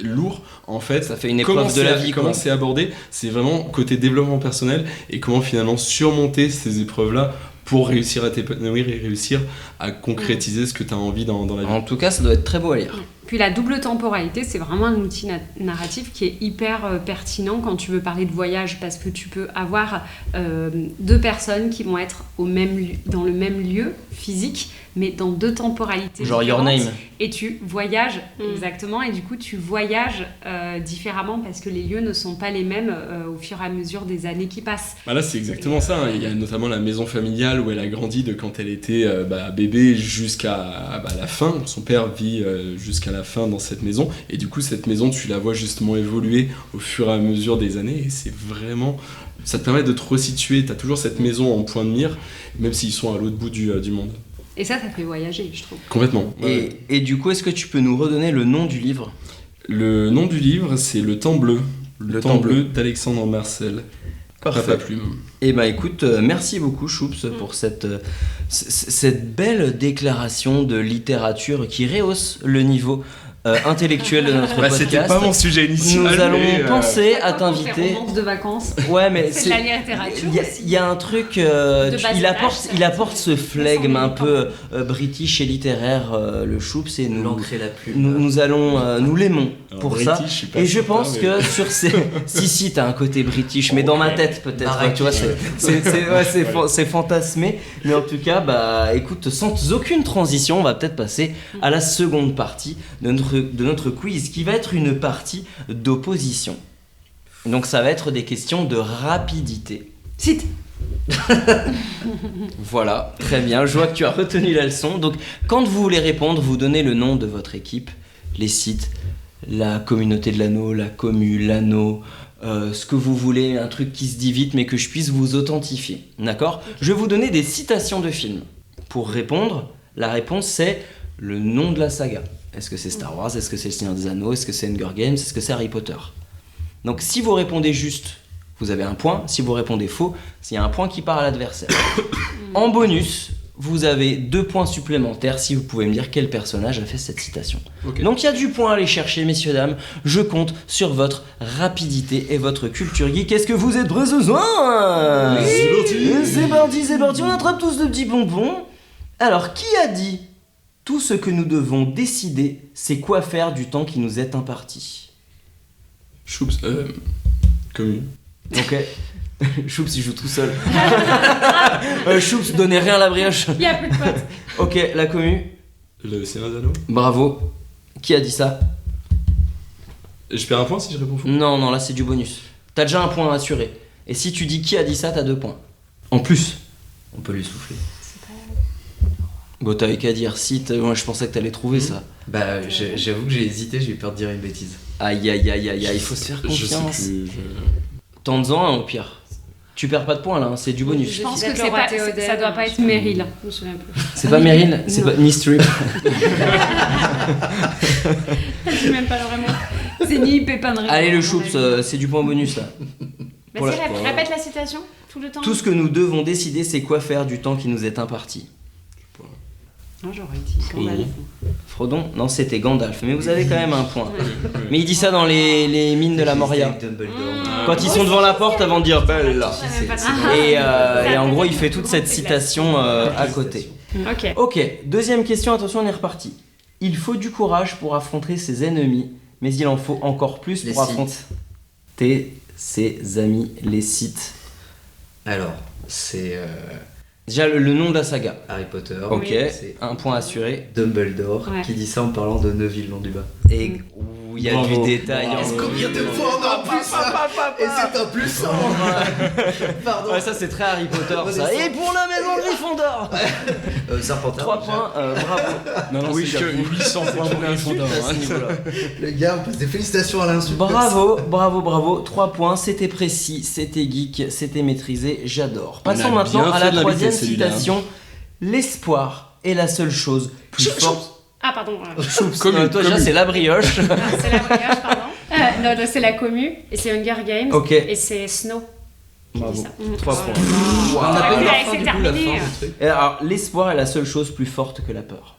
lourd, en fait, ça fait une épreuve de la vie. Comment c'est abordé, c'est vraiment côté développement personnel, et comment finalement surmonter ces épreuves-là pour réussir à t'épanouir et réussir à concrétiser ce que tu as envie dans la vie. En tout cas, ça doit être très beau à lire. Puis la double temporalité, c'est vraiment un outil narratif qui est hyper pertinent quand tu veux parler de voyage, parce que tu peux avoir 2 personnes qui vont être dans le même lieu physique, mais dans 2 temporalités genre différentes. Your Name. Et tu voyages, exactement, et du coup tu voyages différemment, parce que les lieux ne sont pas les mêmes au fur et à mesure des années qui passent. Bah là c'est exactement ça, hein. Il y a notamment la maison familiale où elle a grandi de quand elle était bébé jusqu'à la fin. Son père vit jusqu'à la fin dans cette maison, et du coup cette maison tu la vois justement évoluer au fur et à mesure des années, et c'est vraiment... ça te permet de te resituer, t'as toujours cette maison en point de mire, même s'ils sont à l'autre bout du monde. Et ça fait voyager, je trouve. Complètement. Ouais. Et du coup, est-ce que tu peux nous redonner le nom du livre ? Le nom du livre, c'est Le Temps Bleu. Le Temps Bleu d'Alexandre Marcel. Parfait. Papa Plume. Eh ben écoute, merci beaucoup Choups pour cette belle déclaration de littérature qui rehausse le niveau intellectuel de notre podcast. C'était pas mon sujet initial. Nous allons penser à t'inviter. Romance de vacances. Ouais, mais c'est de la littérature. Il y a un truc. Il apporte ce flegme un peu british et littéraire, le Choups, et nous. L'encre et la plume. Nous allons, nous l'aimons pour British, ça. je suis pas Et je certain, pense mais... que sur ces. si, t'as un côté british, mais dans ma tête peut-être. Pareil, Tu vois, c'est fantasmé. Mais en tout cas, bah écoute, sans aucune transition, on va peut-être passer à la seconde partie de notre quiz, qui va être une partie d'opposition. Donc ça va être des questions de rapidité. Cite. Voilà, très bien, je vois que tu as retenu la leçon. Donc quand vous voulez répondre, vous donnez le nom de votre équipe, les sites, la communauté de l'anneau, la commu, l'anneau, ce que vous voulez, un truc qui se dit vite mais que je puisse vous authentifier. D'accord ? Je vais vous donner des citations de films. Pour répondre, la réponse c'est le nom de la saga. Est-ce que c'est Star Wars ? Est-ce que c'est Le Seigneur des Anneaux ? Est-ce que c'est Hunger Games ? Est-ce que c'est Harry Potter ? Donc si vous répondez juste, vous avez un point. Si vous répondez faux, il y a un point qui part à l'adversaire. En bonus, vous avez 2 points supplémentaires si vous pouvez me dire quel personnage a fait cette citation. Ok. Donc il y a du point à aller chercher, messieurs, dames. Je compte sur votre rapidité et votre culture geek. Est-ce que vous êtes prêts ce soir ? Oui. C'est parti, on attrape tous de petits bonbons. Alors, qui a dit « Tout ce que nous devons décider, c'est quoi faire du temps qui nous est imparti » Choups, commu. Ok. Choups, il joue tout seul. Choups, donnez rien à la brioche. Il y a plus de potes. Ok, la commu. Le Seigneur des Anneaux. Bravo. Qui a dit ça ? Je perds un point si je réponds faux. Non, là c'est du bonus. T'as déjà un point assuré. Et si tu dis qui a dit ça, t'as 2 points. En plus. On peut lui souffler. Bon, t'avais qu'à dire si, moi je pensais que t'allais trouver ça. Bah, j'avoue que j'ai hésité, j'ai eu peur de dire une bêtise. Aïe, il faut se faire Je sais confiance. plus. Tente-en un au pire. Tu perds pas de points là, hein, c'est du bonus. Je pense suis que d'accord, ça Théodèle. doit pas être Meryl. Je me souviens plus. C'est pas Meryl, c'est pas Mystery. Je sais même pas vraiment. C'est ni Pépin de Réponse. Allez le choups, c'est du point bonus là. Pour Vas-y, la- répète la citation tout le temps. Tout ce que nous devons décider, c'est quoi faire du temps qui nous est imparti. Non, j'aurais dit Gandalf. Frodon ? Non, c'était Gandalf, mais vous avez quand même un point. Mais il dit ça dans les mines de la Moria. Avec Dumbledore. Quand ils sont devant la porte avant de dire Bella. Je savais pas ça. Et en gros, il fait toute cette citation à côté. Ok. Ok, deuxième question, attention, on est reparti. Il faut du courage pour affronter ses ennemis, mais il en faut encore plus Les pour Sith. affronter ses amis, les Sith. Alors, c'est Déjà, le nom de la saga. Harry Potter. Ok, C'est un point assuré. Dumbledore Ouais. qui dit ça en parlant de Neville Londubat. Et où il y a Bravo. du détail. en- Combien de fois on a en plus Et c'est un plus Pardon. Ouais, ça c'est très Harry Potter ça. Redescends. Et pour la maison Gryffondor Serpentard. 3 points, bravo. Non, Oui, c'est que j'avoue. 800 points pour Gryffondor. À ce niveau-là. Le gars, on passe des félicitations à l'insulte. Bravo. 3 points, c'était précis, c'était geek, c'était maîtrisé, j'adore. On a Passons maintenant bien à fait la de l'inviter, troisième celui-là. citation. L'espoir est la seule chose plus forte. Ah, pardon. Choups, Commu, toi déjà commu. c'est la brioche. C'est la brioche, pardon. Non, c'est la commu. Et c'est Hunger Games. Ok. Et c'est Snow. qui Bravo. dit ça. 3 points. On a pas eu Ouais, la c'est fin du coup, terminé. la fin du truc. Et alors, l'espoir est la seule chose plus forte que la peur.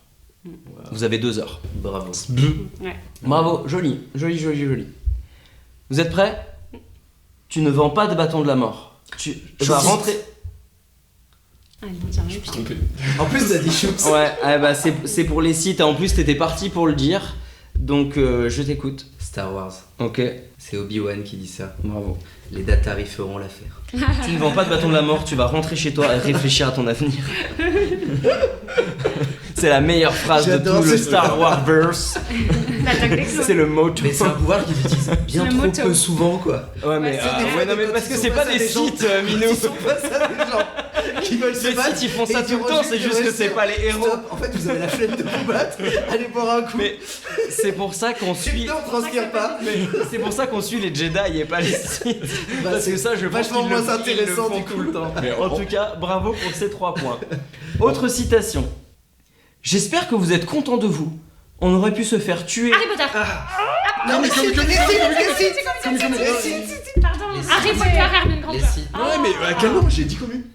Vous avez 2 heures. Bravo. Bravo, joli. Vous êtes prêts ? Tu ne vends pas de bâton de la mort. Tu vas rentrer. Ah, non, tiens, je suis Trompé. En plus, t'as dit Choups. Ouais, bah c'est pour les sites. En plus, t'étais parti pour le dire. Donc, je t'écoute. Star Wars. Ok, C'est Obi-Wan qui dit ça. bravo. Les Datari feront l'affaire. Tu ne vends pas de bâton de la mort, tu vas rentrer chez toi et réfléchir à ton avenir. C'est la meilleure phrase de J'adore tout le ce- Star Wars verse. L'attaque des clones. C'est le motto. Mais c'est un pouvoir qu'ils utilisent bien Le trop motto. peu souvent, quoi. Ouais, mais, c'est non, mais parce que c'est pas des sites, Minou. Ils sont pas ça, les gens qui veulent se Les battre. sites, ils font ça et tout le diront temps, juste c'est de juste que rester. c'est pas les héros. Stop. En fait, vous avez la flemme de vous battre. Allez boire un coup. Mais c'est pour ça qu'on suit. Non, on transpire pas. C'est pour ça qu'on suit les Jedi et pas les Sith. Bah, Parce que ça, je pense vachement qu'ils le- moins ils le intéressant, font du tout coup. le temps. Mais En tout cas, bravo pour ces 3 points. Autre citation. J'espère que vous êtes contents de vous. On aurait pu se faire tuer. Harry Potter. Non, mais c'est les Pardon. Harry Potter, Hermione Granger. Les sites. Ouais, mais à quel moment j'ai dit commu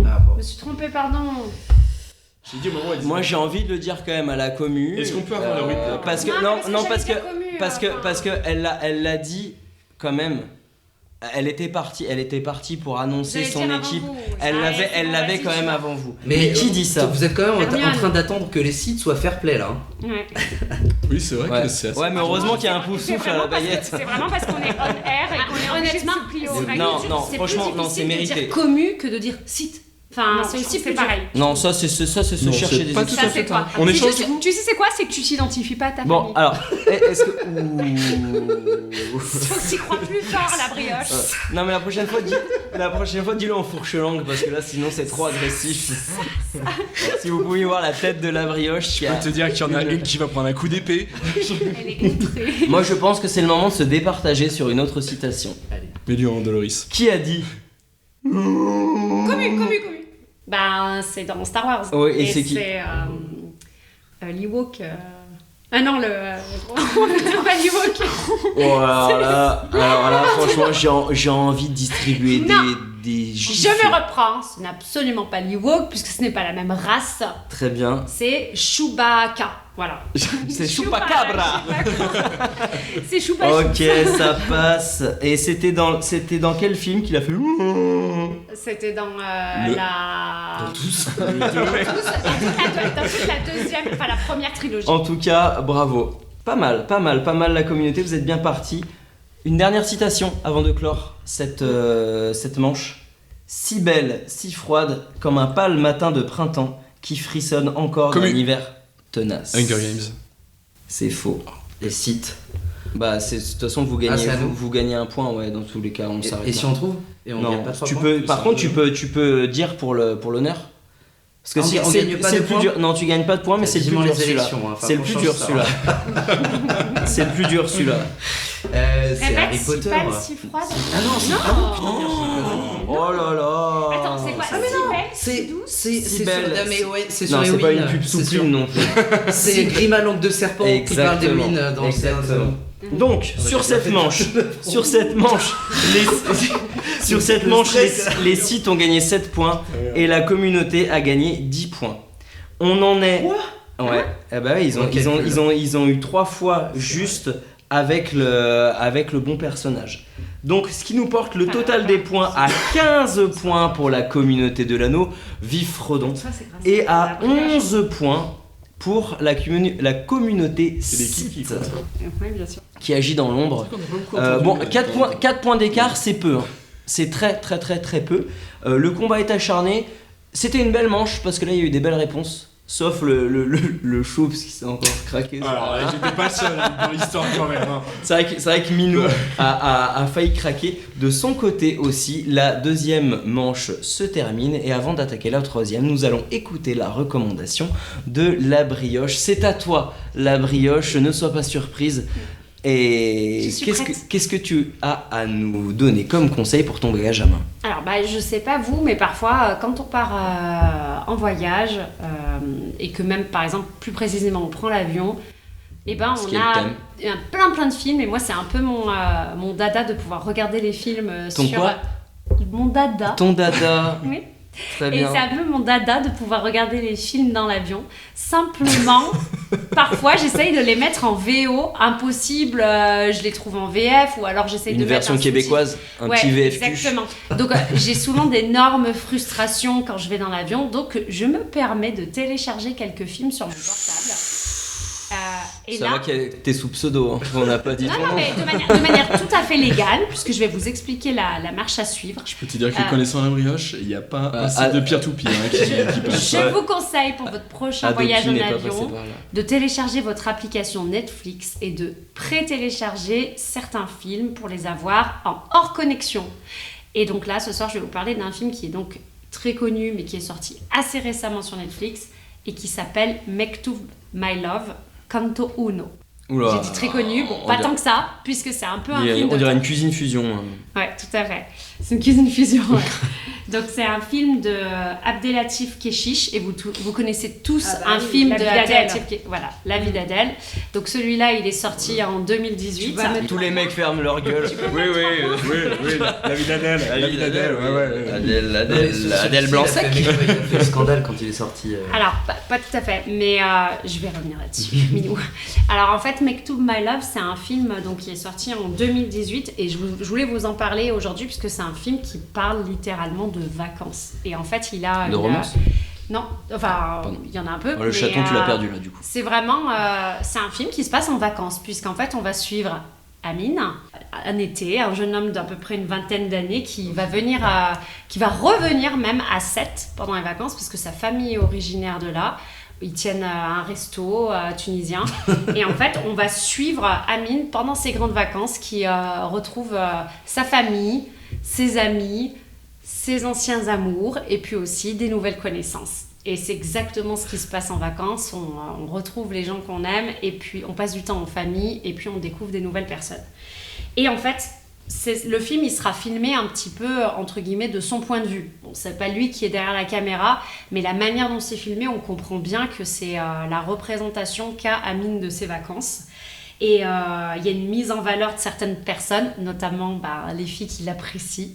Ah bon. Je me suis trompée, pardon. J'ai dit au moment où elle dit. Moi, j'ai envie de le dire quand même à la commu. Est-ce qu'on peut avoir le rythme Parce que parce que elle l'a dit quand même. Elle était partie pour annoncer J'allais son dire avant équipe. vous. Elle Ah, l'avait c'est bon, quand vas-y, même tu avant vous. Mais qui dit ça? Vous êtes quand même en Hermione. train d'attendre que les sites soient fair play là. Hein. Ouais. Oui, c'est vrai Ouais. que c'est assez. Ouais, mais heureusement qu'il y a un C'est pouf souffle à la vraiment parce que- baguette. C'est vraiment parce qu'on est on air et qu'on est obligé de Honnêtement, se plier au c'est règles. Non, non, c'est franchement, plus non, c'est difficile de mérité. dire commu que de dire site. Enfin, Non, c'est je aussi pense plus que c'est pareil. Non, ça c'est se Non, chercher c'est des pas excuses. tout à Ça, fait c'est quoi On C'est échange juste- du coup Tu sais, c'est quoi? C'est que tu t'identifies pas à ta Bon, famille. alors, est-ce que. Ouh. Faut que tu crois plus fort, la brioche. Non, mais la prochaine fois, dis-le en fourche-langue parce que là, sinon, c'est trop agressif. Si vous pouviez voir la tête de la brioche qui Je a. peux te dire qu'il y en a une qui va prendre un coup d'épée. Elle est outrée. Moi, je pense que c'est le moment de se départager sur une autre citation. Mélian Doloris. Qui a dit Commu. Ben, c'est dans Star Wars. Oui, et c'est qui C'est l'Ewok. Ah non, le. On va dire pas l'Ewok. Oh, alors là, franchement, j'ai envie de distribuer Non. des Je gifles. me reprends. Ce n'est absolument pas l'Ewok, puisque ce n'est pas la même race. Très bien. C'est Chewbacca. Voilà. C'est Chupacabra. C'est choupa. Ok, ça passe. Et c'était dans quel film qu'il a fait C'était dans Le- la. Dans tous. Dans toute la deuxième, enfin la première trilogie. En tout cas, bravo. Pas mal la communauté, vous êtes bien partis. Une dernière citation avant de clore cette manche. Si belle, si froide, comme un pâle matin de printemps qui frissonne encore Comme dans un une- hiver tenace. Hunger Games. C'est faux. Les sites. Bah, de toute façon, vous gagnez, c'est à nous. vous gagnez un point, ouais, dans tous les cas, on s'arrête Et là. si on trouve et on Non, gagne pas 3 tu points peux, par contre, tu peux dire pour l'honneur. Parce que On si gagne- on c'est gagne pas c'est de le plus points dur. Non, tu gagnes pas de points, mais c'est le plus Quasiment dur les celui-là. élections, hein. Enfin, C'est le faut plus changer dur ça. celui-là. C'est le plus dur celui-là. C'est Harry si Potter. pâle, si froide. Ah non, c'est pas Oh là là. Attends, c'est quoi? Ça- C'est douce. c'est Si sur belle. mais ouais, c'est Non, sur c'est pas Eowyn, une pub c'est sous sur- plume non plus. C'est Grima langue de serpent qui parle Exactement. d'Eowyn dans Exactement. cette. Donc, sur j'ai cette fait manche, les sites ont gagné 7 points et la communauté a gagné 10 points. On en est. Ouais. Eh bah ouais, ils ont eu 3 fois juste avec le bon personnage. Donc, ce qui nous porte le total des points à 15 points pour la communauté de l'anneau, vive Frodon, Ça, c'est grâce et à la brioche. 11 points pour la communauté C'est des kikis, site, quoi. Oui, bien sûr. qui agit dans l'ombre. Bon, 4 points d'écart, c'est peu. Hein. C'est très peu. Le combat est acharné. C'était une belle manche parce que là, il y a eu des belles réponses. Sauf le chou, parce qu'il s'est encore craqué. Alors, j'étais pas le seul dans l'histoire quand même. Hein. C'est vrai que Minou a failli craquer. De son côté aussi, la deuxième manche se termine. Et avant d'attaquer la troisième, nous allons écouter la recommandation de la brioche. C'est à toi, la brioche, ne sois pas surprise. Et Je suis prête. qu'est-ce que tu as à nous donner comme conseil pour ton bagage à main? Alors, bah, je sais pas vous, mais parfois, quand on part en voyage, et que même, par exemple, plus précisément, on prend l'avion, et ben, Ce on qui est le a plein de films, et moi, c'est un peu mon dada de pouvoir regarder les films Ton sur... quoi Mon dada. Ton dada. Oui. Très Et bien. c'est un peu mon dada de pouvoir regarder les films dans l'avion. Simplement, parfois j'essaye de les mettre en VO. Impossible, je les trouve en VF ou alors j'essaye de Une mettre version un québécoise, un Ouais, petit VFQ. exactement. Donc j'ai souvent d'énormes frustrations quand je vais dans l'avion. Donc je me permets de télécharger quelques films sur mon portable. Et Ça là, va que t'es sous pseudo, hein. On n'a pas dit non, ton non, nom. mais de manière tout à fait légale, puisque je vais vous expliquer la marche à suivre. Je peux te dire que connaissant la brioche, il n'y a pas un site de peer-to-peer qui passe. Je vous conseille pour votre prochain voyage en Adopi n'est pas passé avion par là. de télécharger votre application Netflix et de pré-télécharger certains films pour les avoir en hors connexion. Et donc là, ce soir, je vais vous parler d'un film qui est donc très connu, mais qui est sorti assez récemment sur Netflix et qui s'appelle Mektoub My Love, Canto Uno. Oula. J'ai dit très connu, bon, On pas dirait- tant que ça, puisque c'est un peu un On film de dirait une cuisine fusion. Hein. Ouais, tout à fait. C'est une cuisine fusion. Ouais. Donc c'est un film de Abdelatif Kechiche et vous connaissez tous Ah bah un oui, film La de vie d'Adèle. Abdelatif Kechiche. Voilà, La vie d'Adèle. Donc celui-là, il est sorti en 2018. Tu vas mettre- Tous les mecs ferment leur gueule. Oui, la vie d'Adèle. La vie d'Adèle, ouais. Adèle Blanc-Sec. Il a fait le scandale quand il est sorti. Alors, pas tout à fait, mais je vais revenir là-dessus, Minou. Alors en fait, Mektoub My Love, c'est un film donc, qui est sorti en 2018 et je voulais vous en parler aujourd'hui puisque c'est un film qui parle littéralement de vacances. Et en fait, il a... De romance Non, enfin, Pardon. il y en a un peu. Le mais, chaton, tu l'as perdu là, du coup. C'est vraiment... c'est un film qui se passe en vacances puisqu'en fait, on va suivre Amine, un été, un jeune homme d'à peu près une vingtaine d'années qui va revenir même à Sète pendant les vacances, parce que sa famille est originaire de là. Ils tiennent un resto tunisien. Et en fait, on va suivre Amine pendant ses grandes vacances, qui retrouve sa famille, ses amis, ses anciens amours, et puis aussi des nouvelles connaissances. Et c'est exactement ce qui se passe en vacances. On retrouve les gens qu'on aime, et puis on passe du temps en famille, et puis on découvre des nouvelles personnes. Et en fait, le film, il sera filmé un petit peu, entre guillemets, de son point de vue. Bon, c'est pas lui qui est derrière la caméra, mais la manière dont c'est filmé, on comprend bien que c'est la représentation qu'a Amine de ses vacances. Et il y a une mise en valeur de certaines personnes, notamment les filles qui l'apprécient.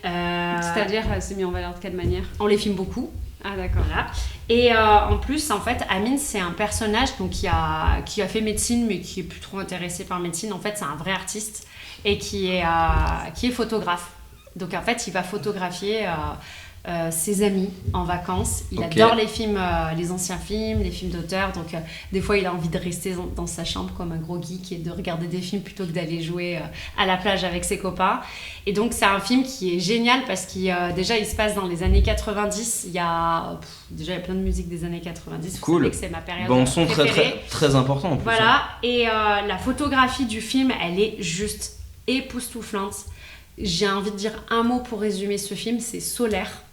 C'est-à-dire, c'est mis en valeur de quelle manière? On les filme beaucoup. Ah d'accord. Voilà. Et en plus, en fait, Amine, c'est un personnage donc, qui a fait médecine, mais qui est plus trop intéressé par médecine. En fait, c'est un vrai artiste et qui est photographe. Donc en fait, il va photographier ses amis en vacances. Il adore les films, les anciens films, les films d'auteur. Donc des fois, il a envie de rester dans sa chambre comme un gros geek et de regarder des films plutôt que d'aller jouer à la plage avec ses copains. Et donc c'est un film qui est génial parce qu'il déjà il se passe dans les années 90. Il y a plein de musique des années 90. Cool. Vous savez que c'est ma période Bande son préférée. très, très, très important en plus. Voilà. Et la photographie du film, elle est juste époustouflante. J'ai envie de dire un mot pour résumer ce film, c'est solaire.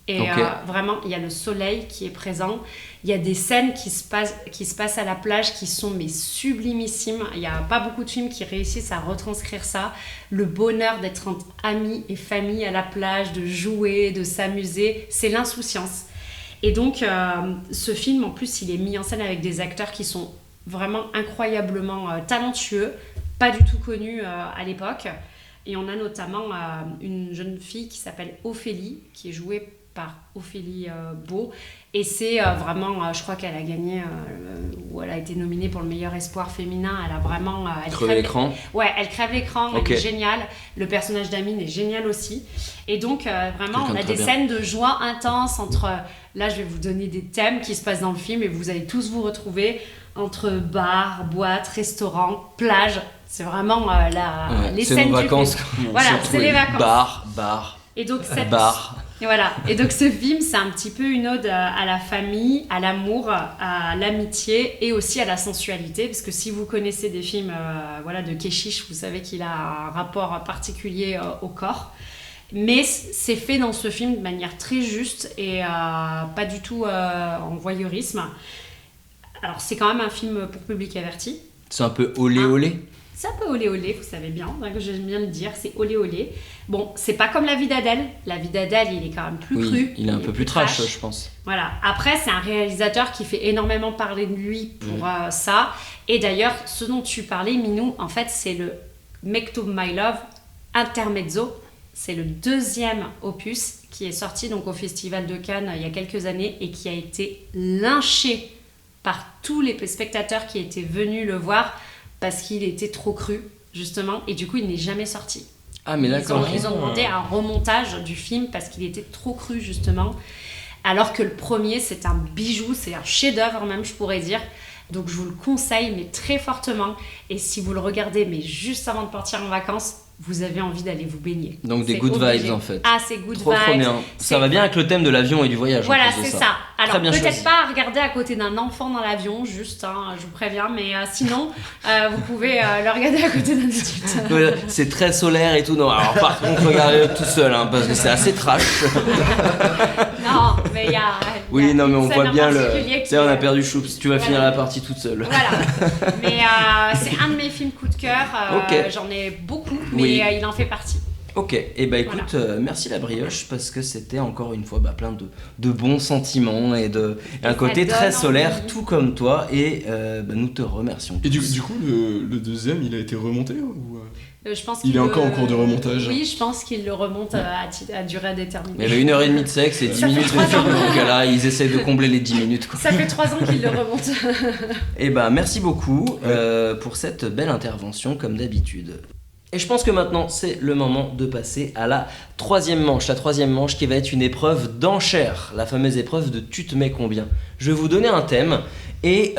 Et vraiment, il y a le soleil qui est présent. Il y a des scènes qui se passent à la plage qui sont sublimissimes. Il n'y a pas beaucoup de films qui réussissent à retranscrire ça. Le bonheur d'être entre amis et famille à la plage, de jouer, de s'amuser, c'est l'insouciance. Et donc, ce film, en plus, il est mis en scène avec des acteurs qui sont vraiment incroyablement talentueux, pas du tout connus à l'époque. Et on a notamment une jeune fille qui s'appelle Ophélie, qui est jouée par Ophélie Beau. Et c'est vraiment, je crois qu'elle a gagné, ou elle a été nominée pour le meilleur espoir féminin. Elle a vraiment... elle crève l'écran. Ouais, elle crève l'écran, elle est géniale. Le personnage d'Amine est génial aussi. Et donc, vraiment, on a des scènes de joie intense entre... Là, je vais vous donner des thèmes qui se passent dans le film et vous allez tous vous retrouver entre bar, boîte, restaurant, plage. C'est vraiment les scènes du film. Voilà, c'est les vacances. Bar. Et donc bar. Et voilà. Et donc ce film, c'est un petit peu une ode à la famille, à l'amour, à l'amitié et aussi à la sensualité, parce que si vous connaissez des films de Keshish, vous savez qu'il a un rapport particulier au corps. Mais c'est fait dans ce film de manière très juste et pas du tout en voyeurisme. Alors c'est quand même un film pour public averti. C'est un peu olé olé. C'est un peu olé olé, vous savez bien, j'aime bien le dire, c'est olé olé. Bon, c'est pas comme La vie d'Adèle. La vie d'Adèle, il est quand même plus cru. Il est un peu plus trash, je pense. Voilà. Après, c'est un réalisateur qui fait énormément parler de lui pour ça. Et d'ailleurs, ce dont tu parlais, Minou, en fait, c'est le Mektoub My Love Intermezzo. C'est le deuxième opus qui est sorti donc au Festival de Cannes il y a quelques années et qui a été lynché par tous les spectateurs qui étaient venus le voir parce qu'il était trop cru, justement, et du coup, il n'est jamais sorti. Ah, mais d'accord. Ils ont demandé un remontage du film parce qu'il était trop cru, justement, alors que le premier, c'est un bijou, c'est un chef-d'œuvre même, je pourrais dire. Donc, je vous le conseille, mais très fortement. Et si vous le regardez, mais juste avant de partir en vacances, vous avez envie d'aller vous baigner. Donc des good vibes en fait. Ah, c'est good vibes. Trop bien. Ça va bien avec le thème de l'avion et du voyage. Voilà, c'est ça. Alors peut-être pas à regarder à côté d'un enfant dans l'avion, juste, je vous préviens, mais sinon, vous pouvez le regarder à côté d'un adulte. C'est très solaire et tout. Non, alors par contre, regardez tout seul, parce que c'est assez trash. Non, mais il y a... Oui, non, mais on voit bien le... Tu sais, on a perdu Choups. Tu vas finir la partie toute seule. Voilà. Mais c'est un de mes films coup de cœur. J'en ai beaucoup, mais il en fait partie. Ok, et écoute, merci la brioche parce que c'était encore une fois plein de bons sentiments et un côté très solaire, tout comme toi, et nous te remercions. Et du coup, le deuxième, il a été remonté ou je pense il est encore en cours de remontage? Oui, je pense qu'il le remonte à durée indéterminée. Il y avait 1h30 de sexe et 10 minutes de film, donc là, ils essaient de combler les 10 minutes. Quoi. Ça fait 3 ans qu'il le remonte. Et merci beaucoup pour cette belle intervention, comme d'habitude. Et je pense que maintenant, c'est le moment de passer à la troisième manche. La troisième manche qui va être une épreuve d'enchère, la fameuse épreuve de tu te mets combien. Je vais vous donner un thème et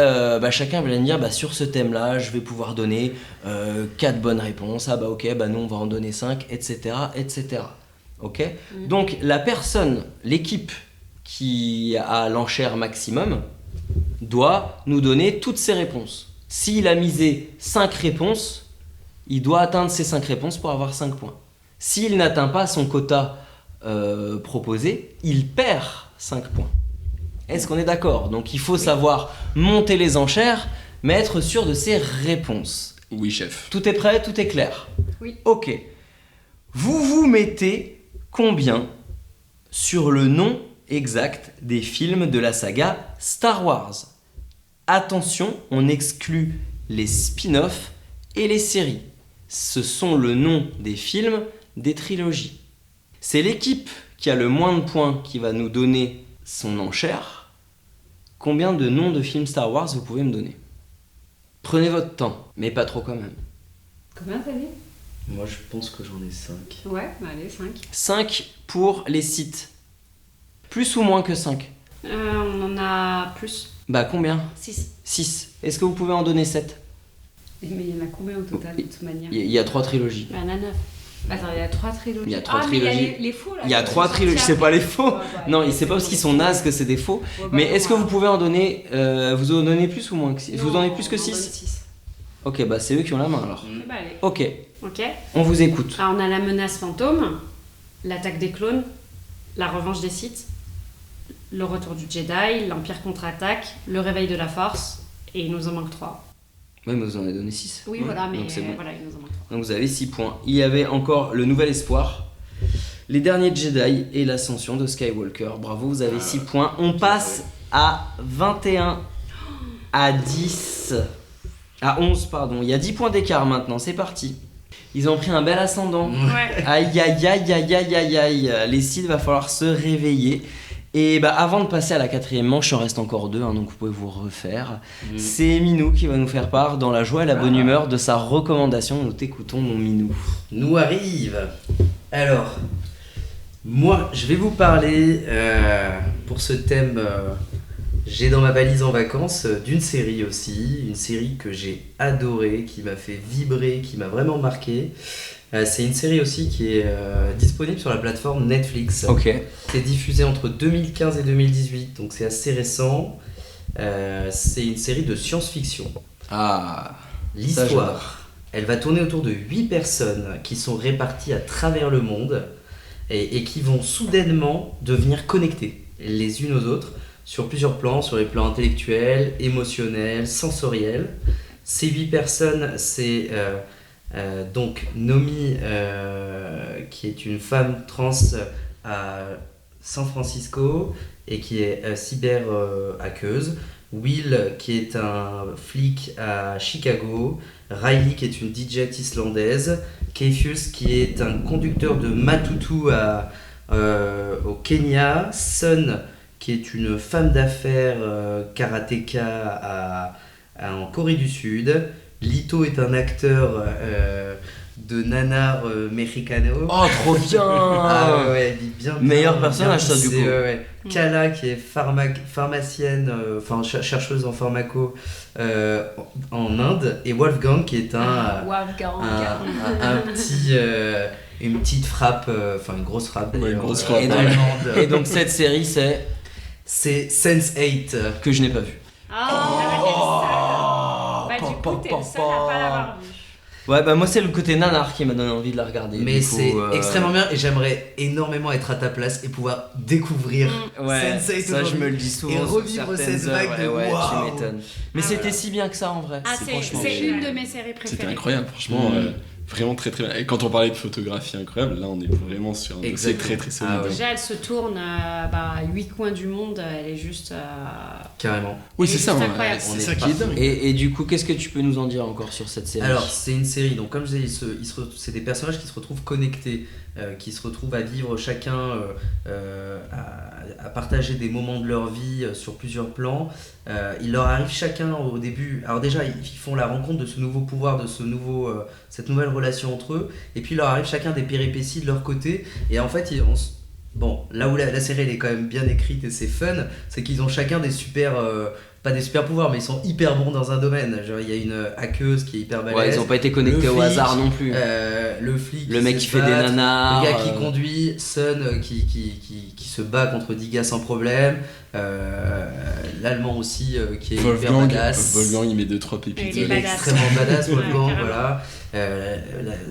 chacun va me dire sur ce thème-là, je vais pouvoir donner 4 bonnes réponses. Ah bah ok, bah nous on va en donner 5, etc. etc. Ok. Donc la personne, l'équipe qui a l'enchère maximum doit nous donner toutes ses réponses. S'il a misé 5 réponses, il doit atteindre ces 5 réponses pour avoir 5 points. S'il n'atteint pas son quota proposé, il perd 5 points. Est-ce qu'on est d'accord? Donc il faut savoir monter les enchères, mais être sûr de ses réponses. Oui, chef. Tout est prêt? Tout est clair? Oui. Ok. Vous mettez combien sur le nom exact des films de la saga Star Wars? Attention, on exclut les spin-offs et les séries. Ce sont le nom des films des trilogies. C'est l'équipe qui a le moins de points qui va nous donner son enchère. Combien de noms de films Star Wars vous pouvez me donner? Prenez votre temps, mais pas trop quand même. Combien t'as dit? Moi, je pense que j'en ai 5. Ouais, bah allez, 5. 5 pour les sites. Plus ou moins que 5? On en a plus. Bah combien? 6. 6. Est-ce que vous pouvez en donner 7? Mais il y en a combien au total, de toute manière? Il y a 3 trilogies. Il y en a 9. Attends, il y a 3 trilogies. Il y a 3 mais il y a trilogies. les faux là. Il y a 3 trilogies, c'est pas les faux. Non, c'est pas parce qu'ils sont nazes que c'est des faux. Mais est-ce que vous pouvez en donner, vous en donnez plus ou moins que 6? Vous en avez plus que 6? Ok, bah c'est eux qui ont la main alors. Bah allez. Ok, Ok. on vous écoute. Alors on a la menace fantôme, l'attaque des clones, la revanche des Sith, le retour du Jedi, l'Empire contre-attaque, le réveil de la Force, et il nous en manque 3. Oui, mais vous en avez donné 6. Oui, voilà, mais Donc c'est bon. voilà, il nous en manque 3. Donc vous avez 6 points. Il y avait encore le nouvel espoir, les derniers Jedi et l'ascension de Skywalker. Bravo, vous avez 6 points. On passe à 21 à 10. À 11, pardon. Il y a 10 points d'écart maintenant, c'est parti. Ils ont pris un bel ascendant. Ouais. Aïe aïe aïe aïe aïe aïe aïe. Les Sith, va falloir se réveiller. Et avant de passer à la 4e manche, il en reste encore 2, donc vous pouvez vous refaire. C'est Minou qui va nous faire part, dans la joie et la bonne humeur, de sa recommandation. Nous t'écoutons, mon Minou. Nous arrive. Alors, moi, je vais vous parler, pour ce thème, j'ai dans ma valise en vacances, d'une série aussi. Une série que j'ai adorée, qui m'a fait vibrer, qui m'a vraiment marqué. C'est une série aussi qui est disponible sur la plateforme Netflix. Ok. C'est diffusé entre 2015 et 2018, donc c'est assez récent. C'est une série de science-fiction. Ah. L'histoire, elle va tourner autour de 8 personnes qui sont réparties à travers le monde et qui vont soudainement devenir connectées les unes aux autres sur plusieurs plans, sur les plans intellectuels, émotionnels, sensoriels. Ces 8 personnes, c'est donc Nomi, qui est une femme trans à San Francisco et qui est cyber-hackeuse. Will, qui est un flic à Chicago. Riley, qui est une DJ islandaise. Kefius, qui est un conducteur de Matutu au Kenya. Sun, qui est une femme d'affaires karatéka en Corée du Sud. Lito est un acteur de nanar mexicano. Oh, trop bien. Ah ouais, bien. Meilleur personnage, ça, du coup. Ouais. Kala, qui est pharmacienne, chercheuse en pharmaco en Inde. Et Wolfgang, qui est un petit... une petite frappe, une grosse frappe Ouais, d'ailleurs, une grosse frappe. allemande. Et donc cette série, c'est C'est Sense8. que je n'ai pas vu. Bah du coup, t'es le seul à pas l'avoir vu. Ouais, moi c'est le côté nanar qui m'a donné envie de la regarder. Mais du coup, c'est extrêmement bien et j'aimerais énormément être à ta place et pouvoir découvrir Ouais, Sense8 ça je aujourd'hui. me le dis souvent. Et sur revivre certaines cette œuvres, vague de ouais, waouh. tu m'étonnes. Mais c'était si bien que ça en vrai. Ah, franchement c'est génial. une de mes séries préférées. C'était incroyable, franchement. Vraiment très très bien. Et quand on parlait de photographie incroyable, là on est vraiment sur un dossier Exactement. très très solide. Ah ouais. Déjà, elle se tourne à 8 coins du monde, elle est juste... Carrément. Oui, Elle c'est est ça, juste ouais, incroyable. c'est On ça est qui est parfait. dingue. Et du coup, qu'est-ce que tu peux nous en dire encore sur cette série? Alors, c'est une série, donc comme je disais, c'est des personnages qui se retrouvent connectés, qui se retrouvent à vivre chacun, à partager des moments de leur vie sur plusieurs plans. Il leur arrive chacun au début, alors déjà ils font la rencontre de ce nouveau pouvoir, de cette nouvelle relation entre eux, et puis il leur arrive chacun des péripéties de leur côté, et en fait bon, là où la série elle est quand même bien écrite et c'est fun, c'est qu'ils ont chacun des super pas des super pouvoirs, mais ils sont hyper bons dans un domaine. Genre il y a une hackeuse qui est hyper balèze. Ouais, ils ont pas été connectés au hasard non plus. Le flic, le mec qui fait des nanars. Le gars qui conduit, Sun qui se bat contre 10 gars sans problème. L'allemand aussi qui est hyper badass. Wolfgang il met 2-3 pépites. Il est extrêmement badass, Wolfgang, voilà.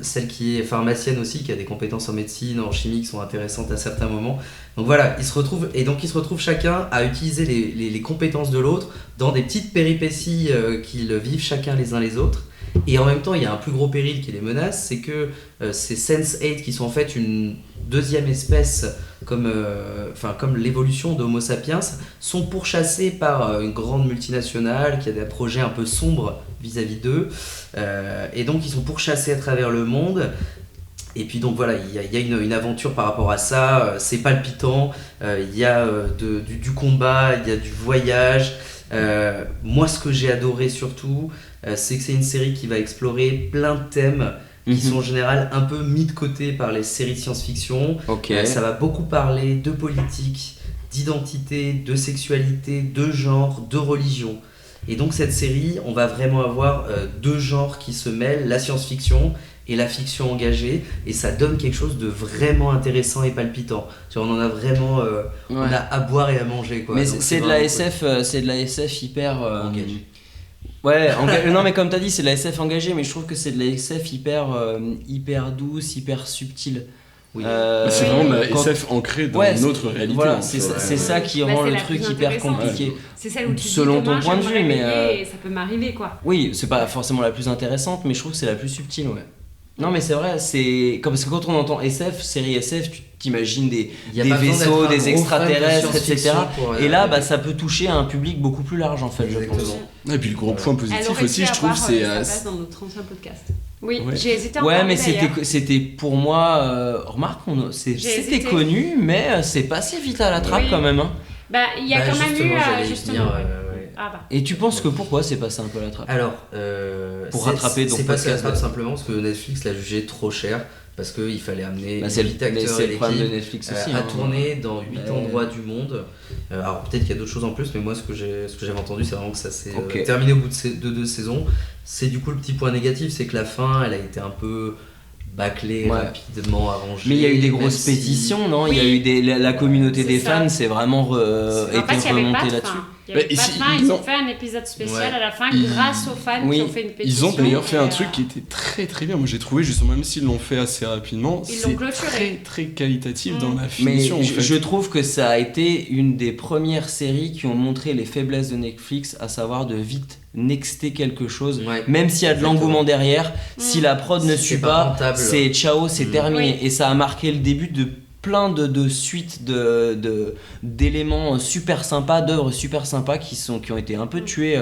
Celle qui est pharmacienne aussi, qui a des compétences en médecine, en chimie qui sont intéressantes à certains moments. Donc voilà, ils se retrouvent chacun à utiliser les compétences de l'autre dans des petites péripéties qu'ils vivent chacun les uns les autres. Et en même temps, il y a un plus gros péril qui les menace, c'est que ces Sense8 qui sont en fait une deuxième espèce comme l'évolution d'Homo sapiens sont pourchassés par une grande multinationale qui a des projets un peu sombres vis-à-vis d'eux, et donc ils sont pourchassés à travers le monde. Et puis donc voilà, il y a une aventure par rapport à ça, c'est palpitant, il y a du combat, il y a du voyage. Moi ce que j'ai adoré surtout, c'est que c'est une série qui va explorer plein de thèmes qui sont en général un peu mis de côté par les séries de science-fiction. Ça va beaucoup parler de politique, d'identité, de sexualité, de genre, de religion. Et donc cette série, on va vraiment avoir deux genres qui se mêlent, la science-fiction et la fiction engagée, et ça donne quelque chose de vraiment intéressant et palpitant. Genre, on en a vraiment on a à boire et à manger, quoi. Mais donc c'est de la SF, c'est de la SF hyper engagée. Ouais, non mais comme t'as dit, c'est de la SF engagée, mais je trouve que c'est de la SF hyper douce, hyper subtile. Oui. C'est vraiment de la SF ancrée dans notre réalité. Voilà, c'est ça qui rend le truc hyper compliqué. C'est celle où tu selon dis ton point de vue, mais et ça peut m'arriver, quoi. Oui, c'est pas forcément la plus intéressante, mais je trouve que c'est la plus subtile, ouais. Non mais c'est vrai, parce que quand on entend SF, série SF, tu t'imagines des vaisseaux, des extraterrestres, etc. Et là, ça peut toucher à un public beaucoup plus large en fait, Exactement. je pense. Et puis le gros point positif aussi, je trouve, c'est... sa place dans notre ancien podcast. Oui, Ouais. j'ai hésité à en Ouais, parler, mais d'ailleurs. c'était pour moi, remarque, c'était connu, mais c'est passé vite à la trappe Oui. quand même. Hein. Il y a quand même eu j'allais y justement. venir, Ah bah. Et tu penses que pourquoi c'est passé un peu à la trappe? Alors, Pour rattraper donc c'est passé à la podcast, trappe simplement parce que Netflix l'a jugé trop cher, parce qu'il fallait amener c'est 8 acteurs et le problème de l'équipe Netflix aussi. à hein. tourner dans 8 Ouais. endroits du monde. Alors peut-être qu'il y a d'autres choses en plus, mais moi ce que j'avais entendu, c'est vraiment que ça s'est Ok. terminé au bout de 2 saisons. C'est du coup le petit point négatif, c'est que la fin, elle a été un peu bâclée, Ouais. rapidement arrangée. Mais il y a eu des même grosses si- pétitions, non? Il y a Oui. eu la communauté C'est des ça. fans, c'est vraiment En fait, été il n'y avait pas remontée de là-dessus. fin. Il y avait Et pas de si, fin, ils ont fait un épisode spécial Ouais. à la fin Ils- grâce aux fans Oui. qui ont fait une pétition. Ils ont d'ailleurs fait un et, truc qui était très très bien. Moi j'ai trouvé justement, même s'ils l'ont fait assez rapidement, Ils c'est l'ont clôturé. très très qualitatif dans la Mais finition. en fait. je trouve que ça a été une des premières séries qui ont montré les faiblesses de Netflix, à savoir de vite nexter quelque chose, Ouais. même s'il y a de Exactement. l'engouement derrière, si la prod ne Si suit c'est pas, pas rentable. c'est ciao, c'est terminé. Oui. Et ça a marqué le début de plein de suites d'éléments super sympas, d'œuvres super sympas qui ont été un peu tués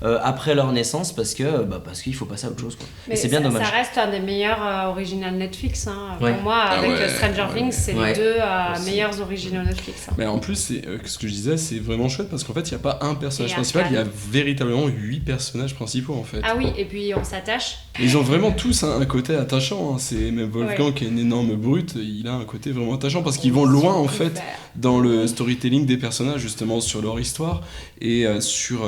après leur naissance parce qu'il faut passer à autre chose, quoi. Mais Et c'est bien ça, dommage. Ça reste un des meilleurs original Netflix. Hein. Ouais. Pour moi, avec ouais, Stranger ouais. Things, c'est Ouais. les deux Aussi. meilleurs originaux Netflix. Hein. Mais en plus, ce que je disais, c'est vraiment chouette parce qu'en fait, il n'y a pas un personnage Et principal, il y a Arcane. véritablement 8 personnages principaux en fait. Ah oui, et puis on s'attache. Ils ont vraiment tous un côté attachant. Hein. C'est même Wolfgang Ouais. qui est une énorme brute, il a un côté vraiment attachant parce qu'ils vont loin en fait Super. dans le storytelling des personnages, justement sur leur histoire et sur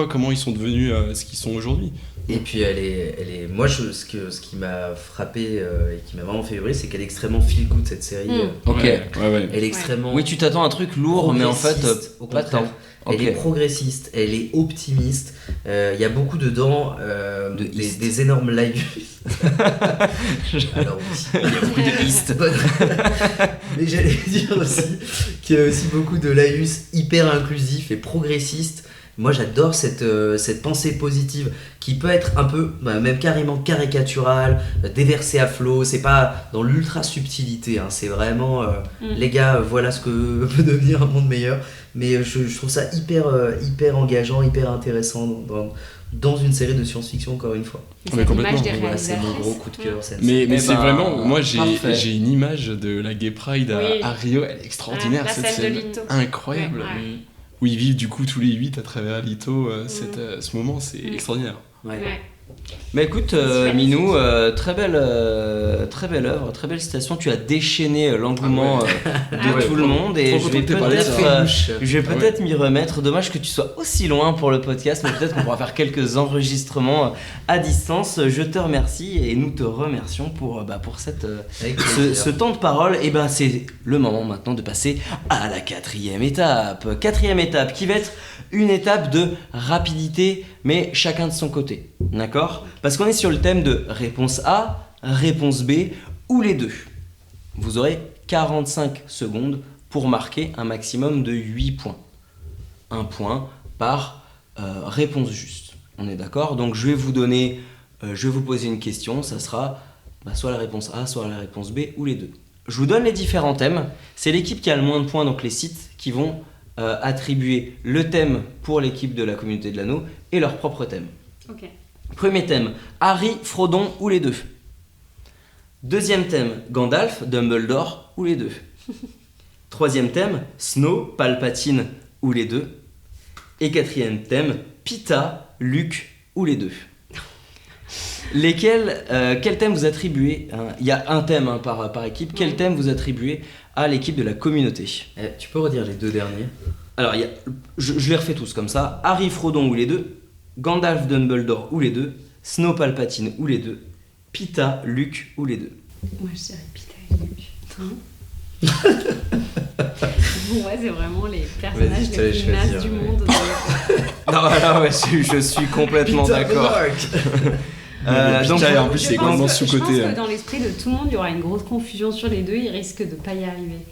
comment ils sont devenus ce qu'ils sont aujourd'hui. Et puis elle est moi ce qui m'a frappé et qui m'a vraiment fait vibrer, c'est qu'elle est extrêmement feel good cette série. Ok. Ouais. Elle est extrêmement Oui, tu t'attends à un truc lourd, mais en fait, progressiste, au pas contraire. tant. Elle Ok. est progressiste, elle est optimiste. Il y a beaucoup dedans East. des énormes laïus. Alors oui, il y a beaucoup de East. Mais j'allais dire aussi qu'il y a aussi beaucoup de laïus hyper inclusifs et progressistes. Moi j'adore cette pensée positive qui peut être un peu, même carrément caricaturale, déversée à flot. C'est pas dans l'ultra subtilité, hein. C'est vraiment les gars, voilà ce que peut devenir un monde meilleur. Mais je trouve ça hyper engageant, hyper intéressant dans une série de science-fiction, encore une fois. Et Mais cette complètement. image des Et voilà, c'est mon réalisatrices. gros coup de cœur. cette Mais Eh c'est ben, vraiment, moi parfait. j'ai une image de la Gay Pride Oui. à Rio, elle est extraordinaire La cette scène de scène, Lito. incroyable. Ouais, ouais. Où ils vivent du coup tous les 8 à travers Lito, ce moment c'est extraordinaire. Ouais. Ouais. Bah écoute, Minou, très belle œuvre, très belle citation. Tu as déchaîné l'engouement de tout le monde et je vais peut-être m'y remettre. Dommage que tu sois aussi loin pour le podcast, mais peut-être qu'on pourra faire quelques enregistrements à distance. Je te remercie et nous te remercions pour ce temps de parole. Et ben c'est le moment maintenant de passer à la quatrième étape. Quatrième étape qui va être une étape de rapidité, mais chacun de son côté, d'accord ? Parce qu'on est sur le thème de réponse A, réponse B ou les deux. Vous aurez 45 secondes pour marquer un maximum de 8 points. Un point par réponse juste. On est d'accord ? Donc je vais vous poser une question, ça sera soit la réponse A, soit la réponse B ou les deux. Je vous donne les différents thèmes. C'est l'équipe qui a le moins de points, donc les sites qui vont attribuer le thème pour l'équipe de la communauté de l'anneau et leur propre thème. Ok. Premier thème, Harry, Frodon ou les deux. Deuxième thème, Gandalf, Dumbledore ou les deux. Troisième thème, Snow, Palpatine ou les deux. Et quatrième thème, Pita, Luke ou les deux. Quel thème vous attribuez il y a un thème par équipe. Quel thème vous attribuez à l'équipe de la communauté? Tu peux redire les deux derniers? Alors, je les refais tous comme ça. Harry, Frodon ou les deux. Gandalf, Dumbledore ou les deux. Snow, Palpatine ou les deux. Pita, Luke ou les deux. Moi, je dirais Pita et Luke. Ouais, c'est vraiment les personnages les plus nazes du monde. Non, je suis complètement d'accord. Donc, en plus, c'est complètement sous-côté. Je pense que dans l'esprit de tout le monde, il y aura une grosse confusion sur les deux. Ils risquent de pas y arriver.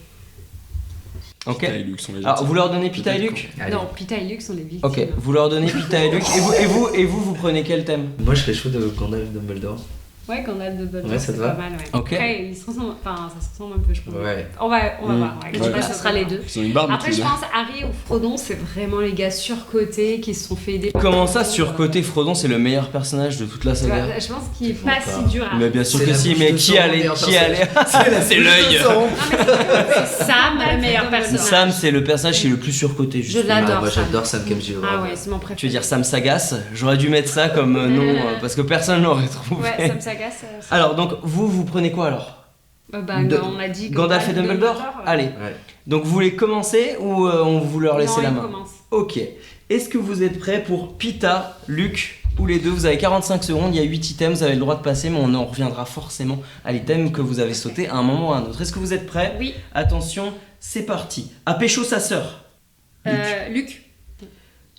Ok. Pita et Luke sont les Alors, vous leur donnez Pita et Luke? Non, Pita et Luke sont les victimes. Ok, vous leur donnez Pita et Luke. Et vous prenez quel thème? Moi, je serais chaud de Gandalf Dumbledore. Ouais, Gandalf de Dumbledore, Ouais, ça c'est te va pas mal, ouais. Ok. Après, ça se ressemble un peu, je pense. Ouais. On va voir. Ouais. Je sais pas, ce sera les deux. Ils ont une barbe. Après, je pense Harry ou Frodon, c'est vraiment les gars surcotés qui se sont fait aider. Comment ça, surcoté? Frodon, c'est le meilleur personnage de toute la saga. Je pense qu'il est pas si dur à. Mais bien sûr C'est que la si, bouche mais de qui sang, allait meilleur C'est l'œil. C'est Sam, le meilleur personnage. Sam, c'est le personnage qui est le plus surcoté. Je justement. l'adore. Moi, j'adore Sam Kemsey. Ah ouais, c'est mon préféré. Tu veux dire Sam Sagas? J'aurais dû mettre ça comme nom parce que personne l'aurait trouvé. Ouais, Sam Sagas. Alors, donc, vous prenez quoi alors? On a dit Gandalf et Dumbledore. Allez. Ouais. Donc, vous voulez commencer ou on vous leur laisse la main? Commence. Ok. Est-ce que vous êtes prêts pour Pita, Luke ou les deux? Vous avez 45 secondes, il y a 8 items, vous avez le droit de passer, mais on en reviendra forcément à l'item que vous avez sauté à un moment ou à un autre. Est-ce que vous êtes prêts? Oui. Attention, c'est parti. À pécho sa sœur. Luke.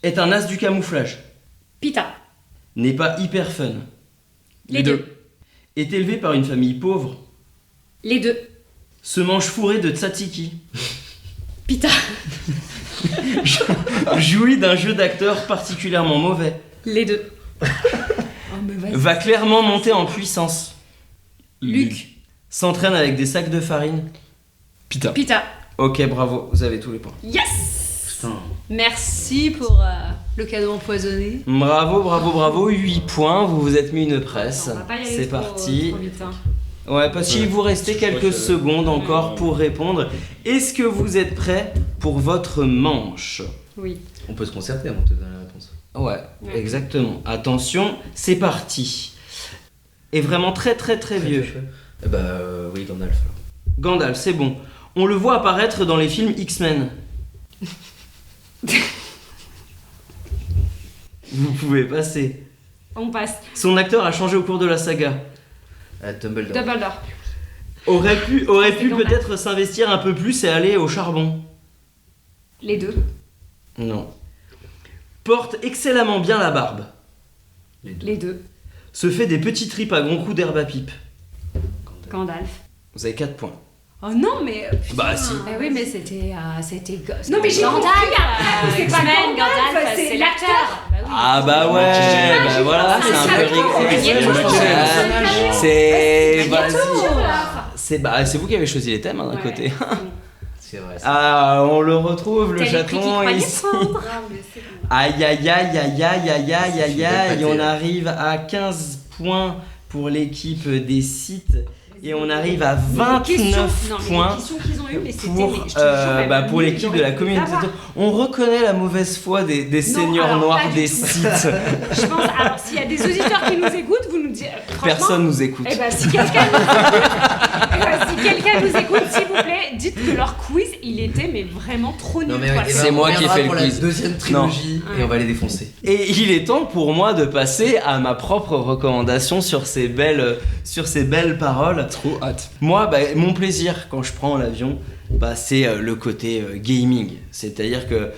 Est un as du camouflage. Pita. N'est pas hyper fun. Les deux. Est élevé par une famille pauvre. Les deux. Se mange fourré de tzatziki. Pita. Jouit d'un jeu d'acteur particulièrement mauvais. Les deux. Oh, mais vas-y. Va clairement monter en puissance. Luke. S'entraîne avec des sacs de farine. Pita. Pita. Ok, bravo, vous avez tous les points. Yes. Putain. Merci pour le cadeau empoisonné. Bravo, 8 points, vous vous êtes mis une presse. On va pas y aller C'est trop- parti. trop vite, hein. Ouais, parce qu'il vous restait quelques secondes encore pour répondre. Est-ce que vous êtes prêts pour votre manche? Oui. On peut se concerter avant de te donner la réponse. Ouais, exactement. Attention, c'est parti. Et vraiment très vieux. Oui, Gandalf. alors. Gandalf, c'est bon. On le voit apparaître dans les films X-Men. Vous pouvez passer. On passe. Son acteur a changé au cours de la saga. Dumbledore. Dumbledore. Aurait pu Gandalf. peut-être s'investir un peu plus et aller au charbon. Les deux. Non. Porte excellemment bien la barbe. Les deux. Se fait des petits tripes à grands coups d'herbe à pipe. Gandalf. Vous avez 4 points. Oh non, mais. Bah si. Bah oui, mais c'était Non, mais j'ai compris après, c'est pas X-Men, Gandalf, c'est l'acteur. Bah oui. Ah bah ouais, bah voilà, c'est un peu rigolo. C'est c'est vous qui avez choisi les thèmes d'un Ouais. côté. C'est vrai. Ah, on le retrouve le T'as les prix qu'il chaton croyait ici. prendre. Aïe aïe aïe aïe aïe aïe aïe aïe aïe, on arrive à 15 points pour l'équipe des sites Et on arrive à Les 29 points. Les questions qu'ils ont eues, mais c'était. Pour, mais je te jure, même pour nul, l'équipe de la j'aurais pu communauté. l'avoir. On reconnaît la mauvaise foi des seigneurs alors, noirs pas du des tout. sites. Je pense, alors s'il y a des auditeurs qui nous écoutent, vous nous dites. Personne nous écoute. Eh ben, si quelqu'un nous écoute, s'il vous plaît, dites que leur quiz, il était mais vraiment trop nul. Non, mais quoi. eh ben, C'est on moi qui ai reviendra fait le pour quiz. la deuxième trilogie et on va les défoncer. Et il est temps pour moi de passer à ma propre recommandation sur ces belles paroles. Trop hâte. Moi, mon plaisir quand je prends l'avion, c'est le côté gaming. C'est-à-dire que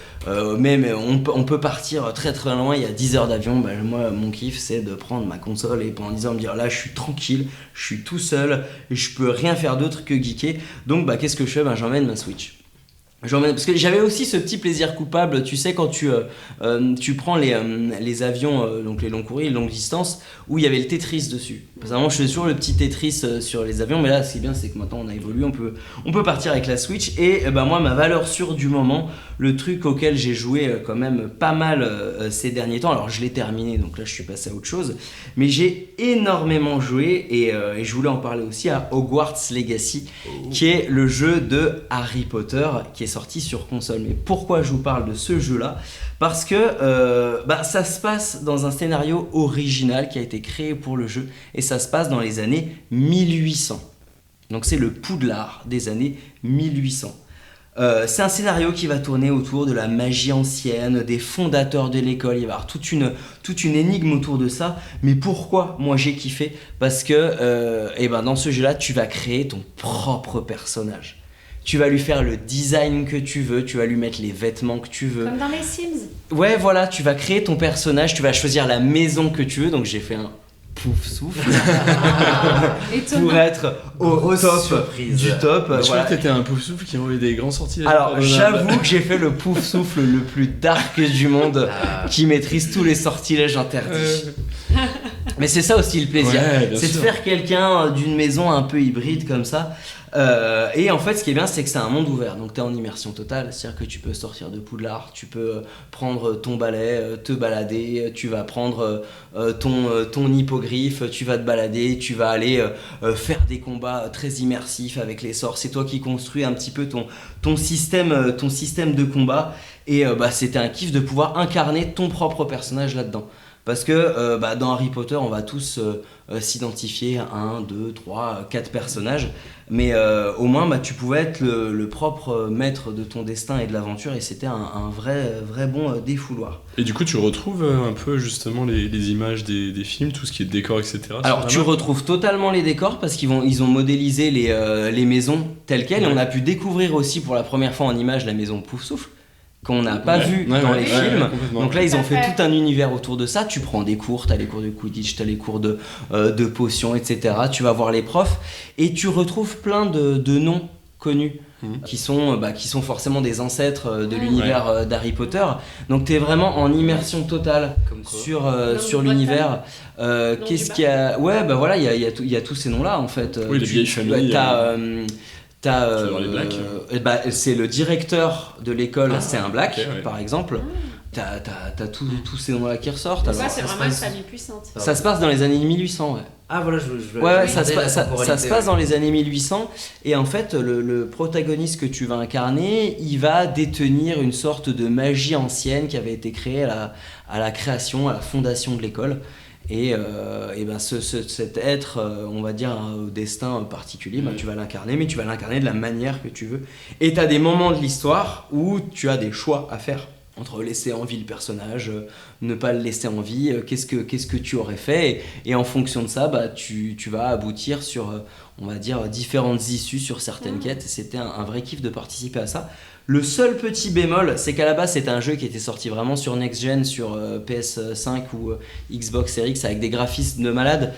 même on peut partir très très loin, il y a 10 heures d'avion. Moi, mon kiff, c'est de prendre ma console et pendant 10 heures me dire là, je suis tranquille, je suis tout seul, je peux rien faire d'autre que geeker. Donc, qu'est-ce que je fais ? J'emmène ma Switch. Parce que j'avais aussi ce petit plaisir coupable, tu sais, quand tu prends les avions, donc les longs courriers, les longues distances, où il y avait le Tetris dessus. Parce que vraiment, je fais toujours le petit Tetris sur les avions, mais là, ce qui est bien, c'est que maintenant on a évolué, on peut partir avec la Switch. Et moi, ma valeur sûre du moment, le truc auquel j'ai joué quand même pas mal ces derniers temps, alors je l'ai terminé, donc là je suis passé à autre chose, mais j'ai énormément joué et je voulais en parler aussi à Hogwarts Legacy, qui est le jeu de Harry Potter qui est sorti sur console. Mais pourquoi je vous parle de ce jeu-là ? Parce que ça se passe dans un scénario original qui a été créé pour le jeu et ça se passe dans les années 1800. Donc c'est le Poudlard des années 1800. C'est un scénario qui va tourner autour de la magie ancienne, des fondateurs de l'école. Il va y avoir toute une énigme autour de ça. Mais pourquoi moi j'ai kiffé ? Parce que dans ce jeu-là, tu vas créer ton propre personnage. Tu vas lui faire le design que tu veux, tu vas lui mettre les vêtements que tu veux. Comme dans les Sims. Ouais, voilà, tu vas créer ton personnage, tu vas choisir la maison que tu veux. Donc j'ai fait un pouf souffle pour être au top surprise. du top. Je crois Voilà. que t'étais un pouf souffle qui envoyait des grands sortilèges. Alors j'avoue que j'ai fait le pouf souffle le plus dark du monde, qui maîtrise tous les sortilèges interdits. Mais c'est ça aussi le plaisir, Ouais, bien c'est de sûr. faire quelqu'un d'une maison un peu hybride comme ça. Et en fait, ce qui est bien, c'est que c'est un monde ouvert, donc tu es en immersion totale, c'est-à-dire que tu peux sortir de Poudlard, tu peux prendre ton balai, te balader, tu vas prendre ton hippogriffe, tu vas te balader, tu vas aller faire des combats très immersifs avec les sorts. C'est toi qui construis un petit peu ton système de combat, et c'était un kiff de pouvoir incarner ton propre personnage là-dedans. Parce que dans Harry Potter, on va tous s'identifier à 1, 2, 3, 4 personnages. Mais au moins, tu pouvais être le propre maître de ton destin et de l'aventure. Et c'était un vrai bon défouloir. Et du coup, tu retrouves un peu justement les images des films, tout ce qui est décor, etc. Alors, tu retrouves totalement les décors parce qu'ils ont modélisé les maisons telles quelles. Et on a pu découvrir aussi pour la première fois en images la maison Poufsouffle, qu'on n'a pas vu dans les films. Donc là, ils ont fait tout un univers autour de ça. Tu prends des cours, t'as les cours de Quidditch, t'as les cours de potions, etc. Tu vas voir les profs et tu retrouves plein de noms connus qui sont forcément des ancêtres de l'univers d'Harry Potter. Donc t'es vraiment en immersion totale sur l'univers. Qu'est-ce qu'il y a ? Ouais, voilà, il y a tous ces noms-là en fait. Oui, les vieilles familles. T'as les Blacks. c'est le directeur de l'école, c'est un Black, okay, ouais. par exemple. T'as tous ces noms-là qui ressortent. Ça, Alors, c'est vraiment une famille puissante. ça se passe dans les années 1800, ouais. Ah voilà, Ça se passe dans les années 1800. Et en fait, le protagoniste que tu vas incarner, il va détenir une sorte de magie ancienne qui avait été créée à la création, à la fondation de l'école. Et cet être, on va dire, au destin particulier, tu vas l'incarner, mais tu vas l'incarner de la manière que tu veux. Et tu as des moments de l'histoire où tu as des choix à faire entre laisser en vie le personnage, ne pas le laisser en vie, qu'est-ce que tu aurais fait, et en fonction de ça, tu vas aboutir sur, on va dire, différentes issues sur certaines quêtes. C'était un vrai kiff de participer à ça. Le seul petit bémol, c'est qu'à la base, c'était un jeu qui était sorti vraiment sur Next Gen, sur PS5 ou Xbox Series X, avec des graphismes de malade.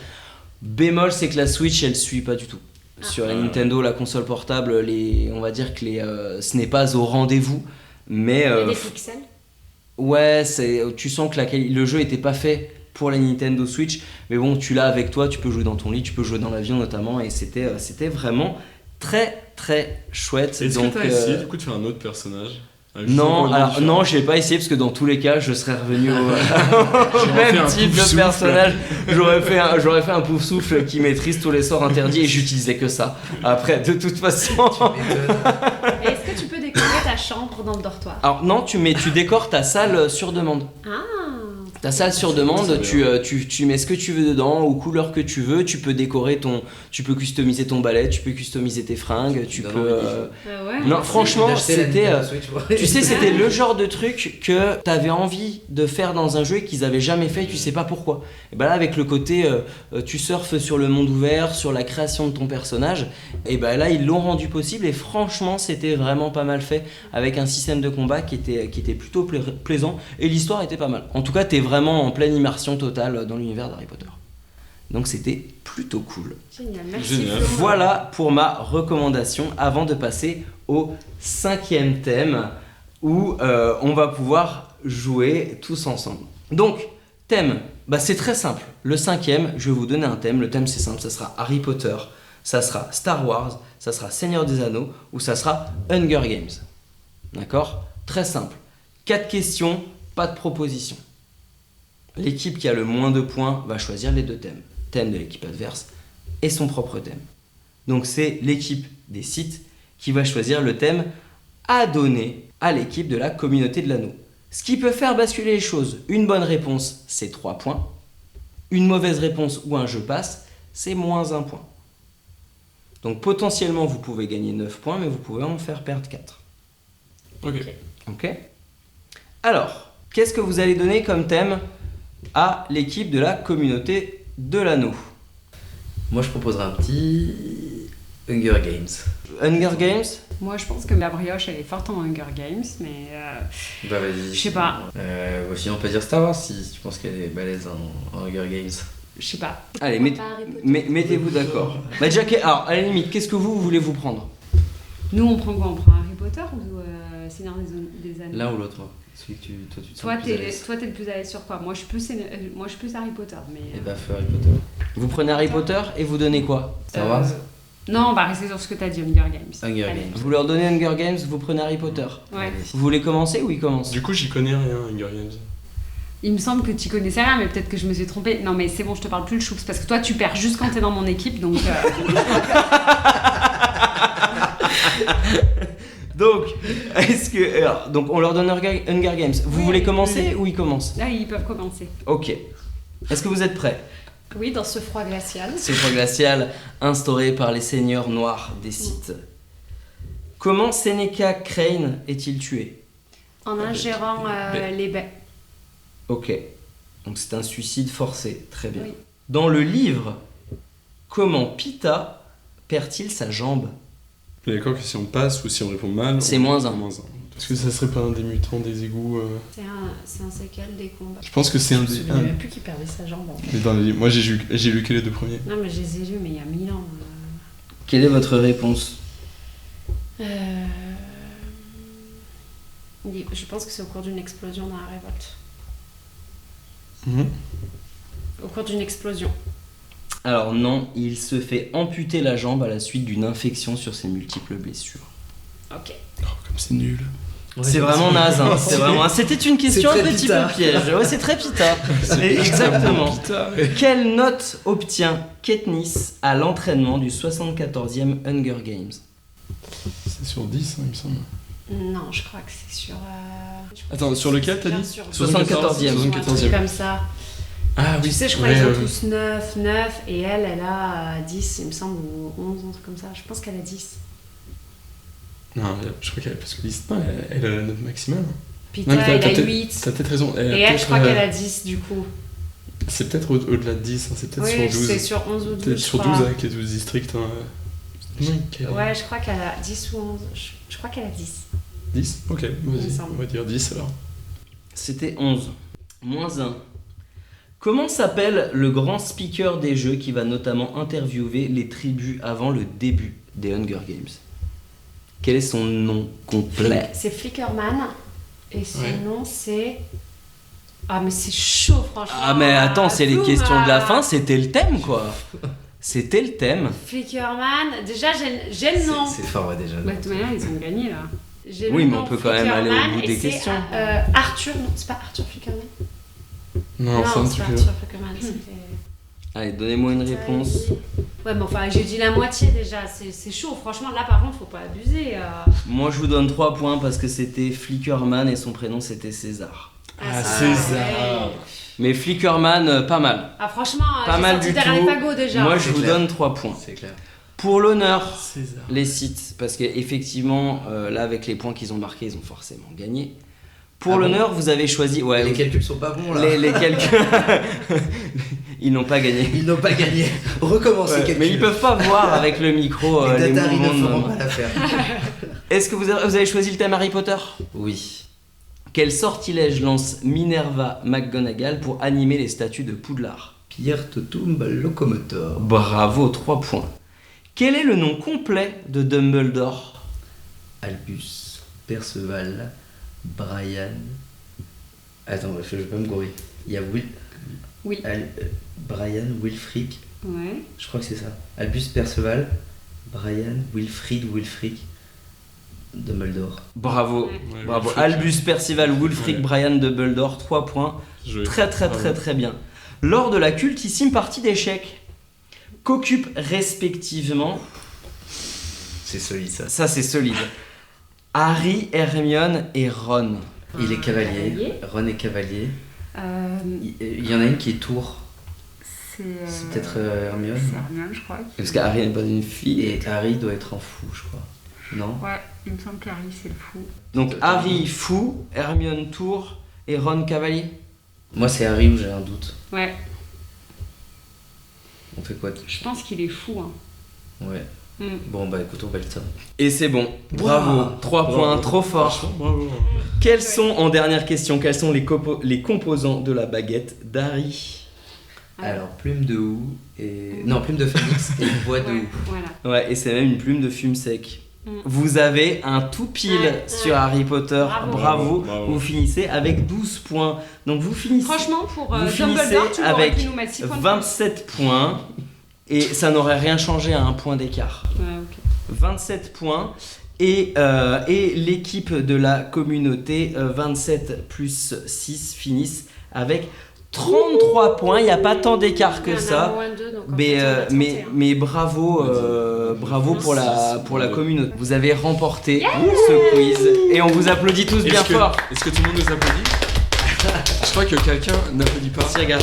Bémol, c'est que la Switch, elle suit pas du tout. Sur la Nintendo, la console portable, on va dire que ce n'est pas au rendez-vous. Mais Il y a des pixels. Ouais, tu sens que le jeu était pas fait pour la Nintendo Switch, mais bon, tu l'as avec toi, tu peux jouer dans ton lit, tu peux jouer dans l'avion notamment, et c'était vraiment très très chouette. Est-ce donc, que t'as essayé du coup de faire un autre personnage ? Non, alors non, j'ai pas essayé parce que dans tous les cas, je serais revenu au fait même un type de pouf-souffle. personnage. J'aurais fait un pouf souffle qui maîtrise tous les sorts interdits et j'utilisais que ça. Après, de toute façon. Et est-ce que tu peux décorer ta chambre dans le dortoir? Alors non, tu décores ta salle sur demande. Ah. Ta salle sur demande, tu mets ce que tu veux dedans, aux couleurs que tu veux, tu peux décorer tu peux customiser ton balai, tu peux customiser tes fringues, tu Non, peux... Ouais. Non, franchement, D'acheter la c'était... Nintendo Switch, ouais. Tu sais, c'était le genre de truc que t'avais envie de faire dans un jeu et qu'ils avaient jamais fait, tu sais pas pourquoi. Et bah là, avec le côté, tu surfes sur le monde ouvert, sur la création de ton personnage, et bah là, ils l'ont rendu possible et franchement, c'était vraiment pas mal fait, avec un système de combat qui était plutôt plaisant et l'histoire était pas mal. En tout cas, t'es vraiment en pleine immersion totale dans l'univers d'Harry Potter. Donc c'était plutôt cool. Génial, merci. Génial. Flo. Voilà pour ma recommandation avant de passer au 5e thème où on va pouvoir jouer tous ensemble. Donc, thème, c'est très simple. Le 5e, je vais vous donner un thème. Le thème c'est simple, ça sera Harry Potter, ça sera Star Wars, ça sera Seigneur des Anneaux ou ça sera Hunger Games. D'accord ? Très simple. 4 questions, pas de proposition. L'équipe qui a le moins de points va choisir les 2 thèmes. Thème de l'équipe adverse et son propre thème. Donc c'est l'équipe des sites qui va choisir le thème à donner à l'équipe de la communauté de l'anneau. Ce qui peut faire basculer les choses. Une bonne réponse, c'est 3 points. Une mauvaise réponse ou un jeu passe, c'est moins 1 point. Donc potentiellement vous pouvez gagner 9 points, mais vous pouvez en faire perdre 4. Ok. Alors, qu'est-ce que vous allez donner comme thème à l'équipe de la communauté de l'anneau? Moi, je proposerais un petit Hunger Games. Hunger Games? Moi, je pense que la brioche, elle est forte en Hunger Games, mais Bah vas-y. je sais pas. Sinon, on peut dire Star Wars si tu penses qu'elle est balèze en Hunger Games. Je sais pas. Allez, Pas Harry Potter. mettez-vous d'accord. Déjà, alors, à la limite, qu'est-ce que vous voulez vous prendre? Nous, on prend quoi? On prend Harry Potter ou Seigneur des Anneaux? L'un ou l'autre, moi. Celui que toi, tu te Toi, sens plus à l'aise. t'es le plus à l'aise sur quoi? Moi, je suis plus Harry Potter, mais... Et bah, feu Harry Potter. Vous prenez Harry Potter et vous donnez quoi? Star Wars. Non, on va rester sur ce que t'as dit, Hunger Games. Hunger Allez. Games. Vous leur donnez Hunger Games, vous prenez Harry Potter. Ouais. Allez. Vous voulez commencer ou il commence? Du coup, j'y connais rien, Hunger Games. Il me semble que tu connaissais rien, mais peut-être que je me suis trompée. Non, mais c'est bon, je te parle plus le choups, parce que toi, tu perds juste quand t'es dans mon équipe, donc... Donc, est-ce que... alors, donc, on leur donne Hunger Games. Vous Oui. voulez commencer ou ils commencent? Là, ils peuvent commencer. Ok. Est-ce que vous êtes prêts? Oui, dans ce froid glacial. C'est le froid glacial instauré par les seigneurs noirs des sites. Comment Seneca Crane est-il tué? En ingérant les baies. Ok. Donc c'est un suicide forcé. Très bien. Oui. Dans le livre, comment Pita perd-il sa jambe? On est d'accord que si on passe ou si on répond mal, C'est on- moins un. moins un. Est-ce que ça serait pas un des mutants des égouts C'est un séquel des combats. Je pense que c'est un Je me des. souviens même plus qui perdait sa jambe. En fait. Mais dans les livres. Moi, j'ai lu que les 2 premiers. Non, mais je les ai lus, mais il y a 1000 ans. Quelle est votre réponse? Je pense que c'est au cours d'une explosion dans la révolte. Mhm. Au cours d'une explosion. Alors non, il se fait amputer la jambe à la suite d'une infection sur ses multiples blessures. Ok. Oh, comme c'est nul. C'est vraiment naze, hein. C'est vraiment... C'était une question un C'est très petit Pita. peu piège. Ouais, c'est très Pita. Exactement. Quelle note obtient Katniss à l'entraînement du 74e Hunger Games? C'est sur 10, hein, il me semble. Non, je crois que c'est sur. je crois Attends, que sur c'est lequel t'as dit? sur 74e. 74e. Comme ça. Ah Tu oui, sais, je crois ouais, qu'ils ont ouais. tous 9, et elle a 10, il me semble, ou 11, un truc comme ça. Je pense qu'elle a 10. Non, je crois qu'elle. Parce que Lys, non, elle a la note maximale. Pita, Non, mais elle a peut-être- 8. T'as peut-être raison. Et elle, je crois qu'elle a 10 du coup. C'est peut-être au-delà de 10, hein, c'est peut-être Oui, sur 12. c'est sur 11 ou 12. Peut-être je sur crois. 12 avec les 12 districts. Hein. Non, Ouais, je crois qu'elle a 10 ou 11. Je crois qu'elle a 10. 10. Ok, Il me vas-y, semble. on va dire 10 alors. C'était 11. Moins 1. Comment s'appelle le grand speaker des jeux qui va notamment interviewer les tribus avant le début des Hunger Games? Quel est son nom complet? C'est Flickerman. Et son Ouais. nom, c'est. Ah, mais c'est chaud, franchement. Ah mais attends, c'est les Zoom, questions de la fin, c'était le thème quoi. C'était le thème. Flickerman. Déjà, j'ai le nom. C'est fort, ouais, déjà. Bah, de toute manière, ils ont gagné, là. J'ai Oui, le mais nom on peut quand même aller au Flickerman bout et des c'est, questions. Arthur, non, c'est pas Arthur Flickerman. Non, c'est un c'est truc. pas Arthur Flickerman. Allez, donnez-moi une réponse. Ouais, mais enfin, j'ai dit la moitié déjà, c'est chaud. Franchement, là par contre, faut pas abuser. Moi, je vous donne 3 points parce que c'était Flickerman et son prénom c'était César. Ah, c'est César. vrai. Mais Flickerman, pas mal. Ah, franchement, Pas j'ai mal sorti du derrière les tout. fagots déjà. Moi, je C'est vous clair. donne 3 points. C'est clair. Pour l'honneur, César. les sites, parce qu'effectivement, là, avec les points qu'ils ont marqués, ils ont forcément gagné. Pour Ah bon l'honneur, vous avez choisi. Ouais, Les calculs sont pas bons là. les calculs. Ils n'ont pas gagné. Ils n'ont pas gagné. Recommencez Ouais, calculs. mais ils peuvent pas voir avec le micro Les les Datari ne mouvements de feront main. pas l'affaire. Est-ce que vous avez choisi le thème Harry Potter? Oui. Quel sortilège lance Minerva McGonagall pour animer les statues de Poudlard? Pierre Totum Locomotor. Bravo, 3 points. Quel est le nom complet de Dumbledore? Albus, Perceval, Brian. Attends, je vais pas me gourer. Il y a Oui. Brian, Wilfric. Ouais. Je crois que c'est ça. Albus, Perceval, Brian, Wilfric, Dumbledore. Bravo, Ouais, bravo. Wulfric. Albus, Percival, Wulfric, Ouais. Brian, Dumbledore, 3 points. Joué. Très Bravo. très bien. Lors de la cultissime partie d'échecs, qu'occupent respectivement, C'est solide ça. ça c'est solide, Harry, Hermione et Ron? Il est cavalier. Cavalier. Ron est cavalier. Euh, Il y en a une qui est tour. c'est C'est peut-être Hermione. c'est Hermione, je crois. Parce qu'Harry n'est pas une fille. Et Harry doit être un fou, je crois. Non. Ouais, il me semble qu'Harry, c'est le fou. Donc Harry fou, Hermione tour et Ron cavalier. Moi, c'est Harry où j'ai un doute. Ouais, On fait quoi je pense qu'il est fou. Hein. Ouais. Mm. Bon, bah écoute, on va le ça. Et c'est bon, bravo, Wow. 3 Bravo. points, trop fort. Franchement, bravo. Quels sont, en dernière question, quels sont les composants de la baguette d'Harry? Alors, plume de houx et. Non, plume de phénix et bois de Ouais, houx. voilà. Ouais, et c'est même une plume de fume sec. Mm. Vous avez un tout pile Ouais, sur ouais. Harry Potter, Bravo. bravo. Bravo. Vous finissez avec 12 points. Donc vous finissez Franchement, pour Vous Dumbledore, finissez tu aurais avec pu nous mettre 6 points de 27 points et ça n'aurait rien changé à un point d'écart. plus. Ouais, ok. 27 points et l'équipe de la communauté 27 plus 6 finissent avec 33 points. Il n'y a pas tant d'écart que Il y en a ça. moins deux, donc en Mais, fait, on a 31. mais bravo, bravo pour la communauté. Vous avez remporté ce quiz et on vous applaudit tous bien fort. Est-ce que tout le monde nous applaudit? Je crois que quelqu'un n'applaudit pas. Si, regarde.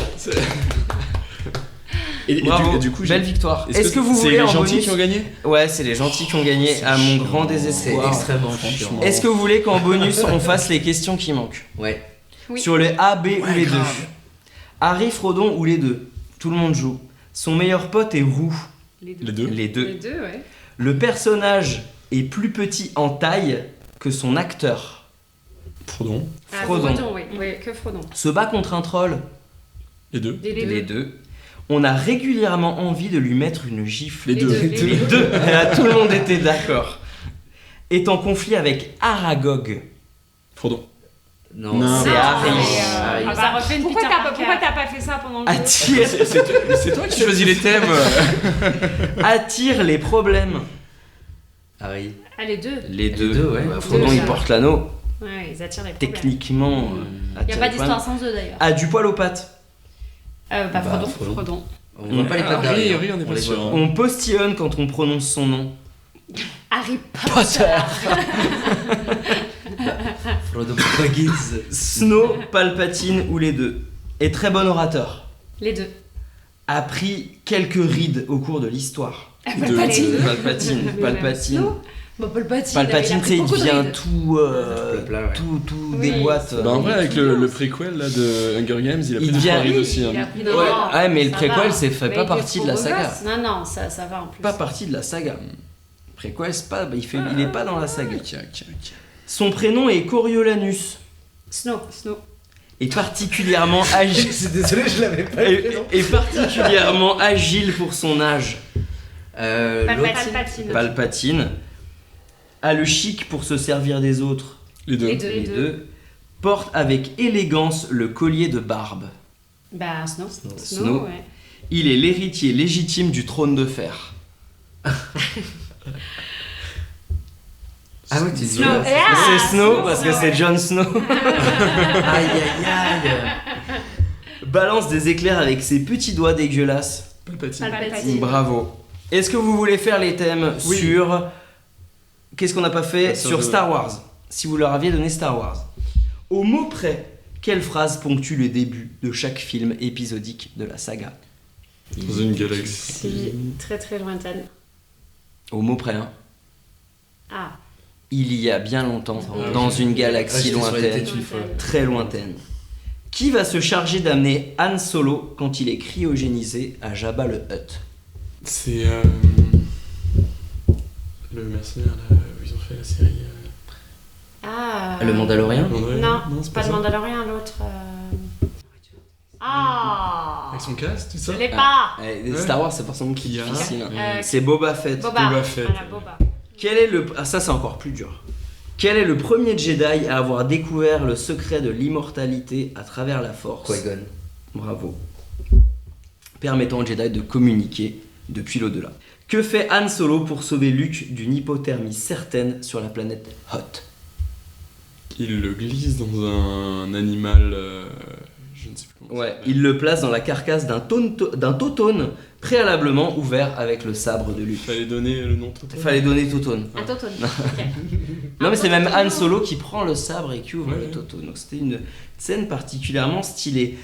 Et Bravo, du coup, belle victoire. Est-ce que vous c'est voulez les en gentils bonus qui ont gagné? Ouais, c'est les gentils qui ont gagné à mon grand C'est désespoir. extrêmement Franchement. chiant. Est-ce que vous voulez qu'en bonus on fasse les questions qui manquent? Ouais. Oui. Sur les A, B ou les deux? grave. Harry, Frodon ou les deux? Tout le monde joue. Son meilleur pote est Roux. Les deux. Les deux. Les deux. Les deux, ouais. Le personnage est plus petit en taille que son acteur. Frodon. Ah, Frodon. oui. Oui, que Frodon. Se bat contre un troll. Les deux. Les deux. On a régulièrement envie de lui mettre une gifle. Les deux. Les deux. Là, tout le monde était d'accord. Est en conflit avec Aragog. Frodon. Non, Non. C'est Harry. Harry. Ah, ça refait une Pourquoi Peter t'as Parker. pourquoi t'as pas fait ça pendant le jeu Attire, C'est toi qui choisis les thèmes. attire les problèmes. Harry. Ah, les deux. Les deux. deux, ouais. Bah, Frodon, Deux, il ça. porte l'anneau. Ouais, ils attirent les problèmes. Techniquement. Il n'y a pas d'histoire sans eux d'ailleurs. A du poil aux pattes. Bah, Frodon. Frodon. On voit pas les pattes Harry, d'Harry. Harry, on est pas les sûr. voit. On postillonne quand on prononce son nom. Harry Potter. Frodo Baggins. Snow, Palpatine ou les deux. Est très bon orateur. Les deux. A pris quelques rides au cours de l'histoire. Deux. Palpatine. Palpatine. Bah, Palpatine. Palpatine, tu sais, il devient tout, Blabla, ouais. tout Oui. déboîte. Bah en vrai, avec le préquel là, de Hunger Games, il a Il pris vient- des rides aussi. Il a Hein. pris Ouais, ouais, mais le ça préquel, va. c'est fait Mais pas il était partie de trop la beau saga. gosse. Non, ça va en plus. Pas partie de la saga. Préquel, c'est pas, il est pas dans la saga. Ok. Son prénom est Coriolanus. Snow. Est particulièrement agile. C'est désolé, je l'avais pas fait, non. Est particulièrement agile pour son âge. L'autre. Palpatine. Palpatine. A le chic pour se servir des autres. Les deux. Les deux. Les deux. Porte avec élégance le collier de barbe. Bah, Snow. Snow. Ouais. Il est l'héritier légitime du trône de fer. Ah ouais, tu dis. Snow. Ah, C'est Snow Snow, parce que Snow, c'est ouais. Jon Snow. Aïe aïe aïe. Balance des éclairs avec ses petits doigts dégueulasses. Palpatine. Palpatine. Bravo. Est-ce que vous voulez faire les thèmes Oui. sur... Qu'est-ce qu'on n'a pas fait Sur sur le- Star Wars? Si vous leur aviez donné Star Wars. Au mot près, quelle phrase ponctue le début de chaque film épisodique de la saga? Dans une galaxie. C'est très très lointaine. Au mot près, hein. Ah, Il y a bien longtemps, Ouais. dans une Ah, galaxie j'étais sur la lointaine, tête une fois. très lointaine. Qui va se charger d'amener Han Solo quand il est cryogénisé à Jabba le Hutt? C'est le mercenaire là, où ils ont fait la série. ah. Le Mandalorien. Mandalorian Non, c'est pas le ça. Mandalorian, l'autre. Ah. Avec son casque, tout ça. Je l'ai pas. Star Wars, c'est forcément Qui y a- difficile. hein. Euh, C'est Boba Fett. Boba. Boba Fett. Voilà, Boba. Quel est le... Ah, ça c'est encore plus dur. Quel est le premier Jedi à avoir découvert le secret de l'immortalité à travers la Force? Qui-Gon. Bravo. Permettant aux Jedi de communiquer depuis l'au-delà. Que fait Han Solo pour sauver Luke d'une hypothermie certaine sur la planète Hoth? Il le glisse dans un animal. Je ne sais plus comment Ouais, ça s'appelle. il le place dans la carcasse d'un tautone préalablement ouvert avec le sabre de Luke. Fallait donner le nom total. Fallait donner tautone. Un tautone. Ok. Non mais c'est même tautone. Han Solo qui prend le sabre et qui ouvre Ouais. le tautone. Donc c'était une scène particulièrement stylée.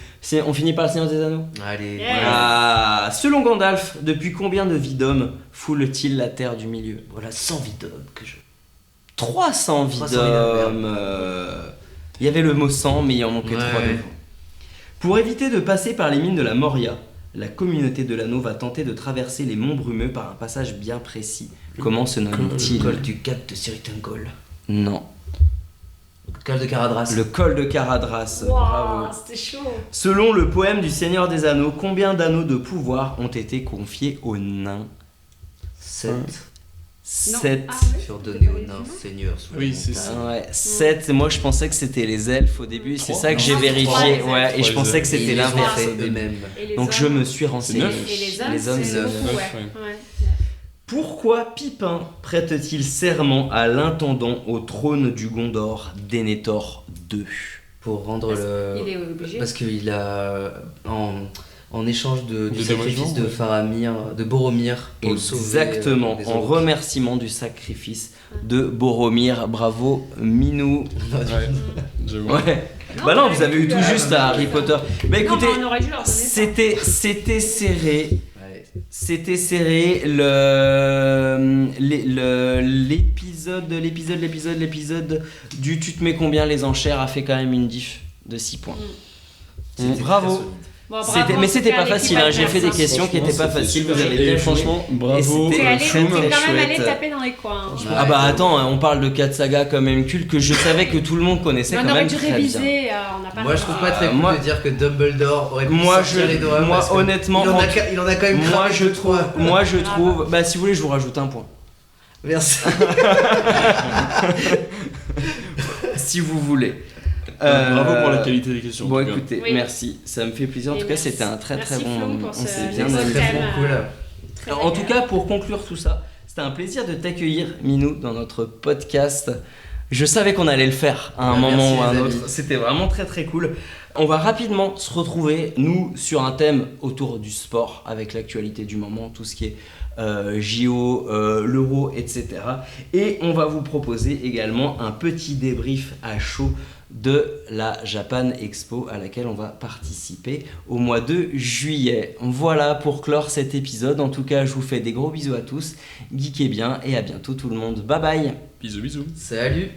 On finit par le Seigneur des Anneaux. Allez. Yeah. Ah, selon Gandalf, depuis combien de vies d'hommes foule-t-il la terre du milieu? Voilà, 100 vies d'hommes que je... 300 vies 300 vies d'hommes. d'hommes. Il y avait le mot 100, mais il en manquait 3 Ouais. devant. Pour éviter de passer par les mines de la Moria, la communauté de l'anneau va tenter de traverser les monts brumeux par un passage bien précis. Comment se nomme-t-il? Col du Cap de Sirutangol. Non. Col de Caradras. Le col de Caradras. Bravo. Wow, c'était chaud. Selon le poème du Seigneur des Anneaux, combien d'anneaux de pouvoir ont été confiés aux nains? 7. 7. Ah ouais. Furent donnés aux nains seigneurs sous Oui, la c'est montagne. ça. Ouais, 7. Moi je pensais que c'était les elfes au début, c'est Trois, ça que non, j'ai c'est vérifié. trois, Ouais, et je trois, pensais que Et c'était ils ont l'inverse. fait eux-mêmes. Et les Donc je hommes. me suis renseigné. neuf. Et les hommes, Les hommes, c'est c'est beaucoup, neuf, ouais. ouais. Ouais. Pourquoi Pipin prête-t-il serment à l'intendant au trône du Gondor, Denethor II? Pour rendre Parce le. qu'il est obligé. Parce qu'il a. En échange du De sacrifice dédommagement, de ouais. Faramir, de Boromir, pour le sauver, Exactement, des en orques. remerciement du sacrifice de Boromir. Bravo, Minou. Ouais, j'avoue. Ouais. Non, Bah non, on vous aurait avez eu dû, tout juste à Harry Potter. Bah Non, écoutez, mais on aurait dû leur donner ça. c'était serré. Ouais. C'était serré. L'épisode du Tu te mets combien les enchères a fait quand même une diff de 6 points. C'était Bravo. très solide. Bon, bravo, C'était, en mais tout c'était cas, pas l'équipe facile, hein. j'ai fait des adverse, questions qui n'étaient pas Franchement, faciles, c'était vous avez super. bien Et fait. franchement, bravo. T'es allé Choum, t'es quand même allé chouette. taper dans les coins. hein. Ah bah attends, on parle de 4 sagas quand même cultes que je savais que tout le monde connaissait Mais on quand aurait même dû très bien. réviser, on n'a pas Moi le je trouve droit. pas très cool moi- de dire que Dumbledore aurait pu Moi, sortir les doigts. moi, parce que honnêtement, il en a quand même moi cramé je deux, trouve, trois. moi je Ah trouve, bah si vous voulez je vous rajoute un point. Merci. Si vous voulez. Bravo pour la qualité des questions. Bon en tout cas. écoutez, Oui. merci, ça me fait plaisir. En Et tout cas merci. c'était un très très Merci, bon Flo, moment. pour On ce s'est bien extrait. amusé. Très thème, cool. Très En tout agréable. cas, pour conclure tout ça, c'était un plaisir de t'accueillir, Minou, dans notre podcast. Je savais qu'on allait le faire à un Ouais, moment merci, ou à un les autre. amis. C'était vraiment très très cool. On va rapidement se retrouver, nous, sur un thème autour du sport, avec l'actualité du moment, tout ce qui est JO, l'Euro, etc. Et on va vous proposer également un petit débrief à chaud de la Japan Expo à laquelle on va participer au mois de juillet. Voilà pour clore cet épisode. En tout cas, je vous fais des gros bisous à tous. Geekez bien et à bientôt tout le monde. Bye bye. Bisous, bisous. Salut.